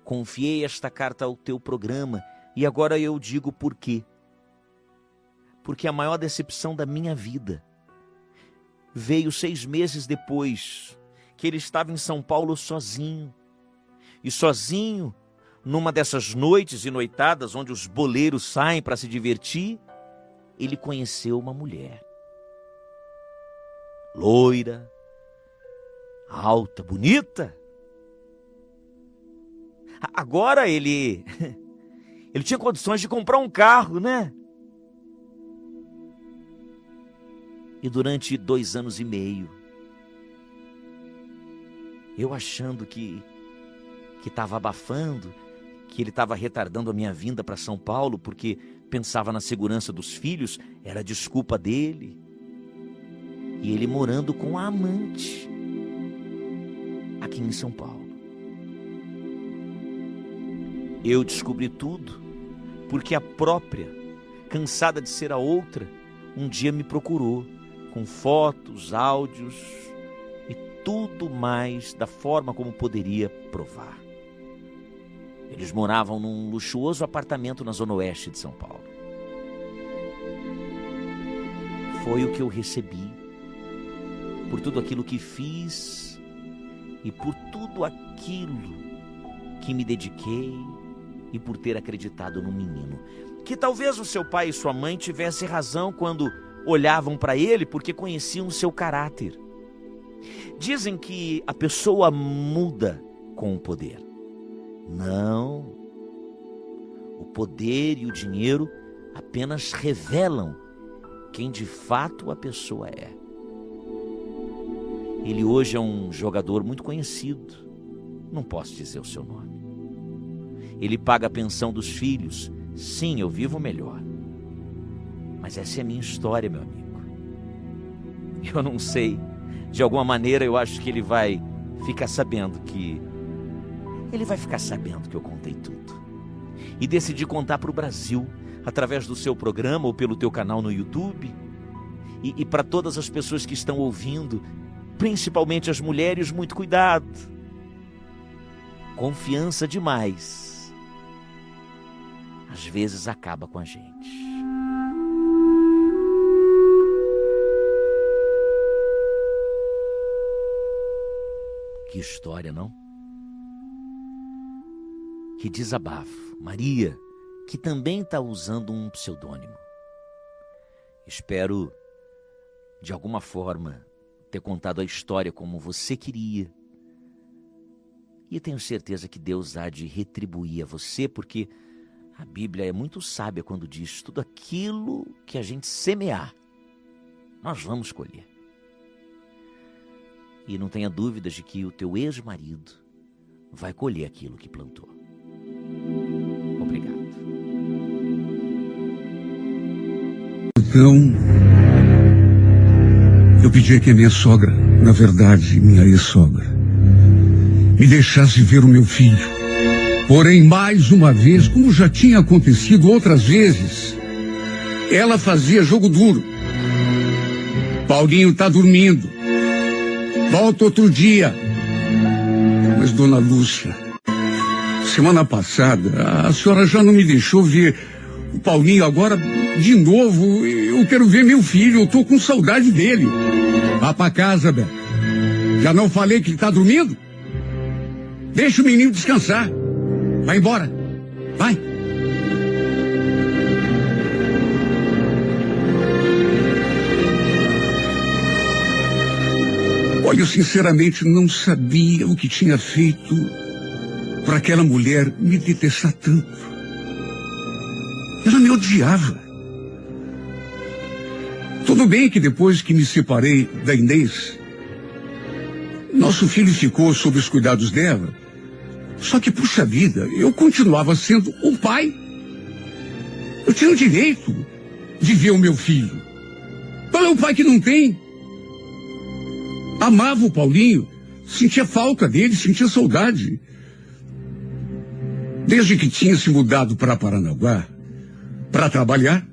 Confiei esta carta ao teu programa e agora eu digo por quê. Porque a maior decepção da minha vida veio 6 meses depois que ele estava em São Paulo sozinho. E sozinho, numa dessas noites e noitadas onde os boleiros saem para se divertir, ele conheceu uma mulher. Loira, alta, bonita. Agora ele tinha condições de comprar um carro, né? E durante 2 anos e meio, eu achando que estava abafando, que ele estava retardando a minha vinda para São Paulo, porque pensava na segurança dos filhos, era desculpa dele. E ele morando com a amante, aqui em São Paulo. Eu descobri tudo, porque a própria, cansada de ser a outra, um dia me procurou, com fotos, áudios e tudo mais da forma como poderia provar. Eles moravam num luxuoso apartamento na zona oeste de São Paulo. Foi o que eu recebi, por tudo aquilo que fiz e por tudo aquilo que me dediquei e por ter acreditado no menino. Que talvez o seu pai e sua mãe tivessem razão quando olhavam para ele porque conheciam o seu caráter. Dizem que a pessoa muda com o poder. Não. O poder e o dinheiro apenas revelam quem de fato a pessoa é. Ele hoje é um jogador muito conhecido. Não posso dizer o seu nome. Ele paga a pensão dos filhos. Sim, eu vivo melhor. Mas essa é a minha história, meu amigo. Eu não sei. De alguma maneira eu acho que ele vai ficar sabendo que... Ele vai ficar sabendo que eu contei tudo. E decidi contar para o Brasil, através do seu programa ou pelo teu canal no YouTube. E para todas as pessoas que estão ouvindo, principalmente as mulheres, muito cuidado. Confiança demais, às vezes acaba com a gente. Que história, não? Que desabafo. Maria, que também está usando um pseudônimo. Espero, de alguma forma, ter contado a história como você queria. E tenho certeza que Deus há de retribuir a você, porque a Bíblia é muito sábia quando diz: tudo aquilo que a gente semear, nós vamos colher. E não tenha dúvidas de que o teu ex-marido vai colher aquilo que plantou. Obrigado. Então, eu pedi que a minha sogra, na verdade, minha ex-sogra, me deixasse ver o meu filho. Porém, mais uma vez, como já tinha acontecido outras vezes, ela fazia jogo duro. Paulinho tá dormindo. Volta outro dia. Mas, dona Lúcia, semana passada, a senhora já não me deixou ver o Paulinho. Agora, de novo, eu quero ver meu filho. Eu tô com saudade dele. Vá pra casa, Beto. Já não falei que ele tá dormindo? Deixa o menino descansar. Vai embora. Vai. Olha, eu sinceramente não sabia o que tinha feito para aquela mulher me detestar tanto. Ela me odiava. Tudo bem que depois que me separei da Inês, nosso filho ficou sob os cuidados dela. Só que, puxa vida, eu continuava sendo o pai. Eu tinha o direito de ver o meu filho. Qual é o pai que não tem? Amava o Paulinho, sentia falta dele, sentia saudade. Desde que tinha se mudado para Paranaguá, para trabalhar,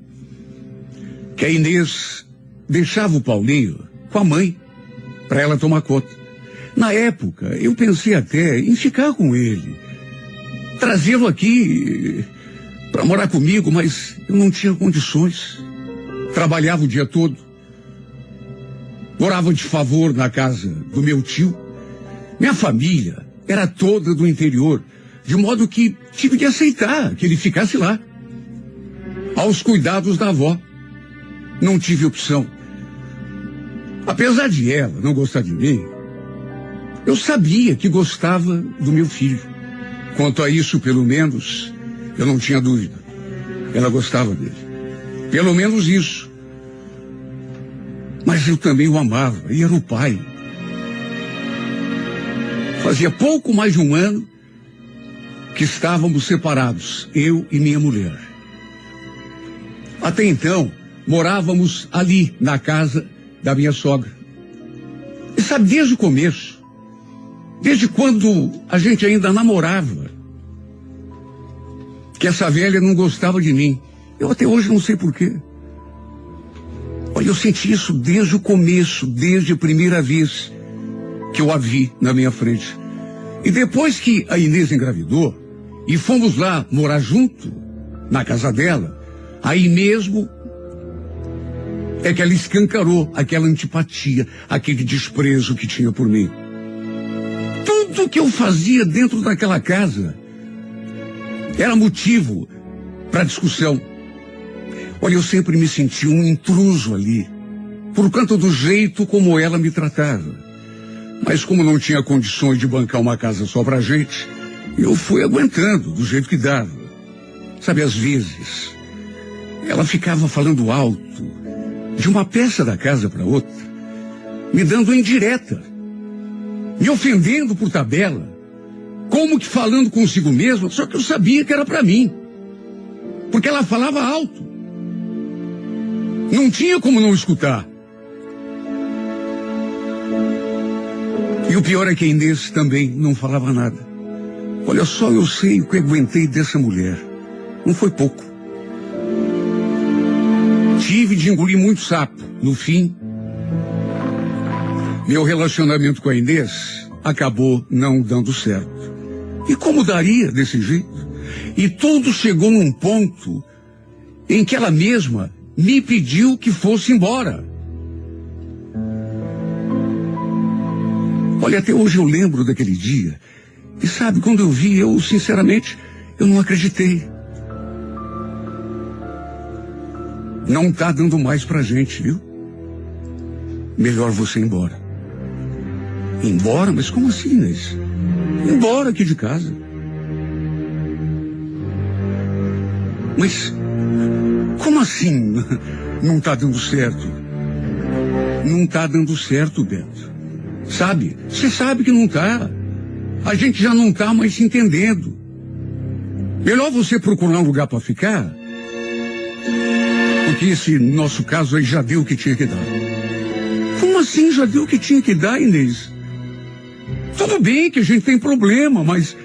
que a Inês deixava o Paulinho com a mãe, para ela tomar conta. Na época, eu pensei até em ficar com ele, trazê-lo aqui para morar comigo, mas eu não tinha condições. Trabalhava o dia todo. Morava de favor na casa do meu tio. Minha família era toda do interior, de modo que tive de aceitar que ele ficasse lá, aos cuidados da avó. Não tive opção. Apesar de ela não gostar de mim, eu sabia que gostava do meu filho. Quanto a isso, pelo menos, eu não tinha dúvida. Ela gostava dele. Pelo menos isso. Mas eu também o amava, e era o pai. Fazia pouco mais de um ano que estávamos separados, eu e minha mulher. Até então, morávamos ali, na casa da minha sogra. E sabe, desde o começo, desde quando a gente ainda namorava, que essa velha não gostava de mim. Eu até hoje não sei porquê. Olha, eu senti isso desde o começo, desde a primeira vez que eu a vi na minha frente. E depois que a Inês engravidou e fomos lá morar junto, na casa dela, aí mesmo é que ela escancarou aquela antipatia, aquele desprezo que tinha por mim. Tudo que eu fazia dentro daquela casa era motivo para discussão. Olha, eu sempre me senti um intruso ali, por conta do jeito como ela me tratava. Mas como não tinha condições de bancar uma casa só pra gente, eu fui aguentando do jeito que dava. Sabe, às vezes, ela ficava falando alto, de uma peça da casa para outra, me dando indireta, me ofendendo por tabela, como que falando consigo mesma, só que eu sabia que era para mim, porque ela falava alto. Não tinha como não escutar. E o pior é que a Inês também não falava nada. Olha só, eu sei o que eu aguentei dessa mulher. Não foi pouco. Tive de engolir muito sapo. No fim, meu relacionamento com a Inês acabou não dando certo. E como daria desse jeito? E tudo chegou num ponto em que ela mesma me pediu que fosse embora. Olha, até hoje eu lembro daquele dia. E sabe, quando eu vi, sinceramente, eu não acreditei. Não tá dando mais pra gente, viu? Melhor você ir embora. Embora? Mas como assim, Inês? Embora aqui de casa. Mas como assim não tá dando certo? Não tá dando certo, Beto. Sabe? Você sabe que não tá. A gente já não tá mais se entendendo. Melhor você procurar um lugar para ficar. Porque esse nosso caso aí já deu o que tinha que dar. Como assim já deu o que tinha que dar, Inês? Tudo bem que a gente tem problema, mas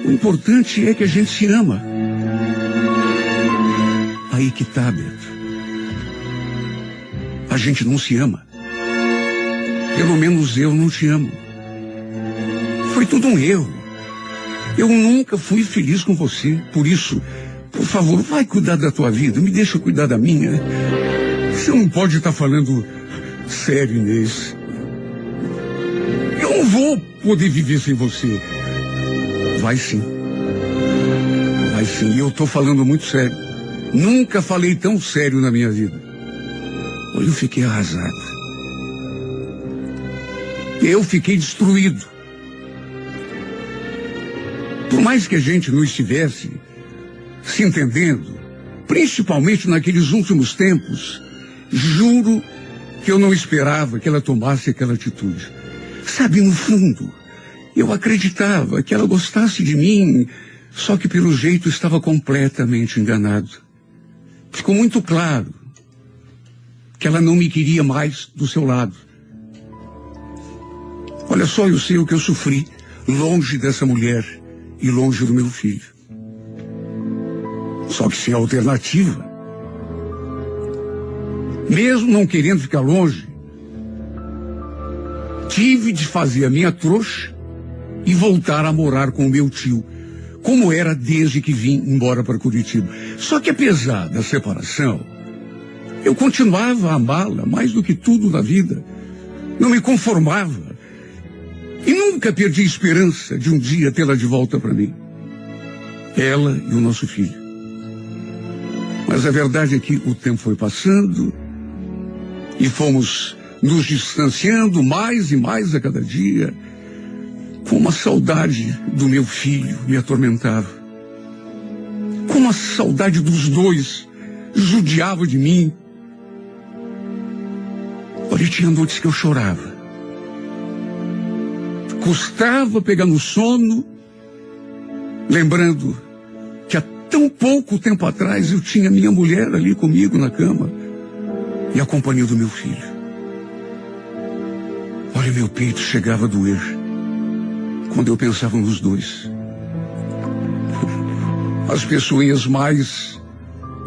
o importante é que a gente se ama. Aí que tá, Beto. A gente não se ama. Pelo menos eu não te amo. Foi tudo um erro. Eu nunca fui feliz com você. Por isso, por favor, vai cuidar da tua vida. Me deixa cuidar da minha. Você não pode estar falando sério, Inês. Eu não vou poder viver sem você. Vai sim. Vai sim. E eu estou falando muito sério. Nunca falei tão sério na minha vida. Olha, eu fiquei arrasado. Eu fiquei destruído. Por mais que a gente não estivesse se entendendo, principalmente naqueles últimos tempos, juro que eu não esperava que ela tomasse aquela atitude. Sabe, no fundo, eu acreditava que ela gostasse de mim, só que pelo jeito estava completamente enganado. Ficou muito claro que ela não me queria mais do seu lado. Olha só, eu sei o que eu sofri longe dessa mulher e longe do meu filho. Só que sem alternativa. Mesmo não querendo ficar longe, tive de fazer a minha trouxa e voltar a morar com o meu tio, como era desde que vim embora para Curitiba. Só que apesar da separação, eu continuava a amá-la mais do que tudo na vida. Não me conformava. E nunca perdi a esperança de um dia tê-la de volta para mim. Ela e o nosso filho. Mas a verdade é que o tempo foi passando e fomos nos distanciando mais e mais a cada dia. Como a saudade do meu filho me atormentava. Como a saudade dos dois judiava de mim. Olha, tinha noites que eu chorava. Custava pegar no sono, lembrando que há tão pouco tempo atrás eu tinha minha mulher ali comigo na cama e a companhia do meu filho. Olha, meu peito chegava a doer quando eu pensava nos dois. As pessoinhas mais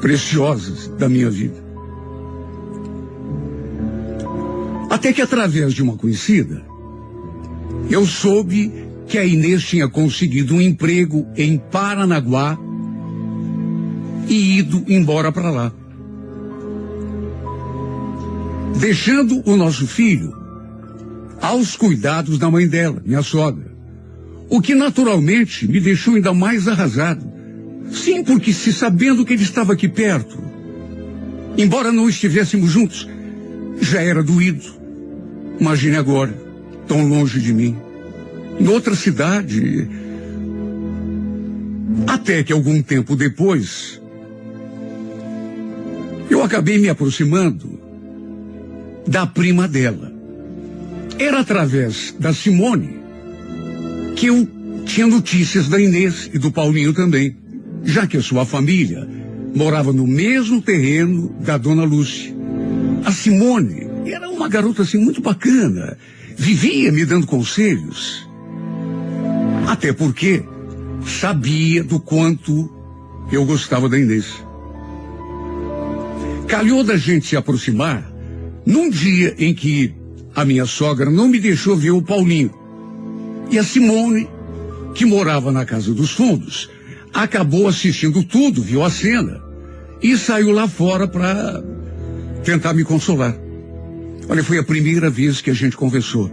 preciosas da minha vida. Até que através de uma conhecida, eu soube que a Inês tinha conseguido um emprego em Paranaguá e ido embora para lá. Deixando o nosso filho aos cuidados da mãe dela, minha sogra. O que naturalmente me deixou ainda mais arrasado. Sim, porque se sabendo que ele estava aqui perto, embora não estivéssemos juntos, já era doído. Imagine agora, tão longe de mim, em outra cidade. Até que algum tempo depois, eu acabei me aproximando da prima dela. Era através da Simone que eu tinha notícias da Inês e do Paulinho também, já que a sua família morava no mesmo terreno da dona Lúcia. A Simone era uma garota assim muito bacana, vivia me dando conselhos, até porque sabia do quanto eu gostava da Inês. Calhou da gente se aproximar num dia em que a minha sogra não me deixou ver o Paulinho. E a Simone, que morava na casa dos fundos, acabou assistindo tudo, viu a cena e saiu lá fora para tentar me consolar. Olha, foi a primeira vez que a gente conversou.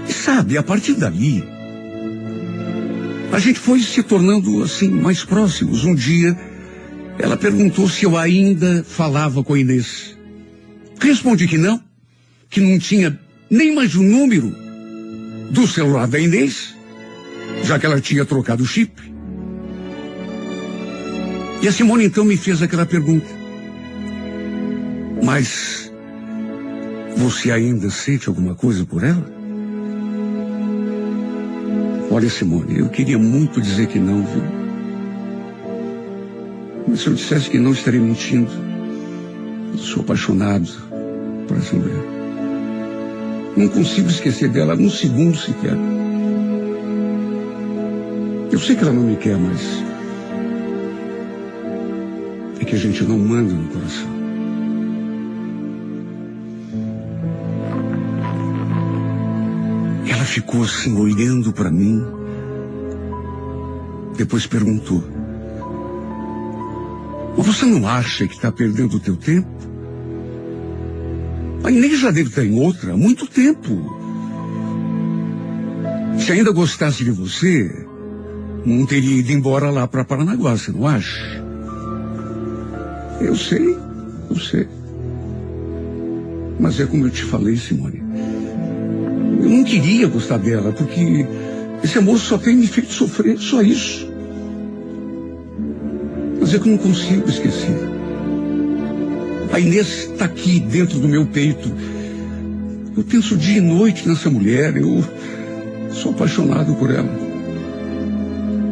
E sabe, a partir dali, a gente foi se tornando assim mais próximos. Um dia, ela perguntou se eu ainda falava com a Inês. Respondi que não tinha nem mais o número do celular da Inês, já que ela tinha trocado o chip. E a Simone então me fez aquela pergunta: mas você ainda sente alguma coisa por ela? Olha, Simone, eu queria muito dizer que não, viu? Mas se eu dissesse que não, estaria mentindo. Eu sou apaixonado por essa mulher. Não consigo esquecer dela um segundo sequer. Eu sei que ela não me quer, mas é que a gente não manda no coração. ficou assim olhando para mim. Depois perguntou: mas você não acha que está perdendo o teu tempo? A Inês já deve estar em outra há muito tempo. Se ainda gostasse de você, não teria ido embora lá para Paranaguá, você não acha? Eu sei. Mas é como eu te falei, Simone. Eu não queria gostar dela, porque esse amor só tem me feito sofrer, só isso. Mas é que eu não consigo esquecer. A Inês está aqui dentro do meu peito. Eu penso dia e noite nessa mulher. Eu sou apaixonado por ela.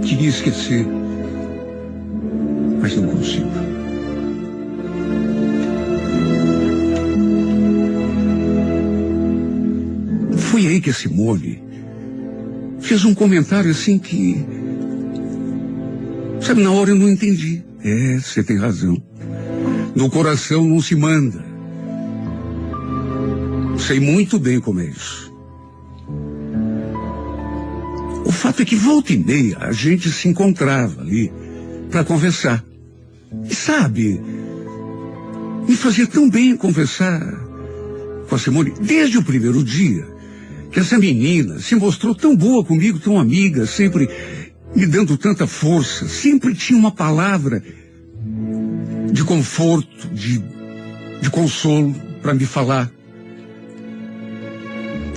Queria esquecer, mas não consigo. Foi aí que a Simone fez um comentário assim que... Sabe, na hora eu não entendi. É, você tem razão. No coração não se manda. Sei muito bem como é isso. O fato é que volta e meia a gente se encontrava ali para conversar. E sabe, me fazia tão bem conversar com a Simone desde o primeiro dia. Que essa menina se mostrou tão boa comigo, tão amiga, sempre me dando tanta força, sempre tinha uma palavra de conforto, de consolo para me falar.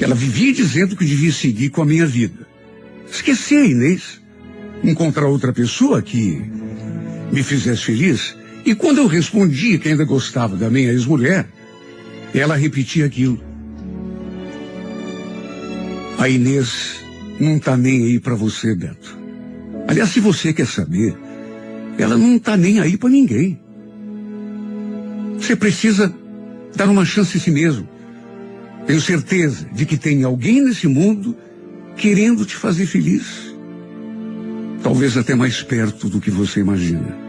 Ela vivia dizendo que eu devia seguir com a minha vida. Esquecer a Inês, encontrar outra pessoa que me fizesse feliz. E quando eu respondia que ainda gostava da minha ex-mulher, ela repetia aquilo. A Inês não tá nem aí para você, Beto. Aliás, se você quer saber, ela não tá nem aí para ninguém. Você precisa dar uma chance a si mesmo. Tenho certeza de que tem alguém nesse mundo querendo te fazer feliz. Talvez até mais perto do que você imagina.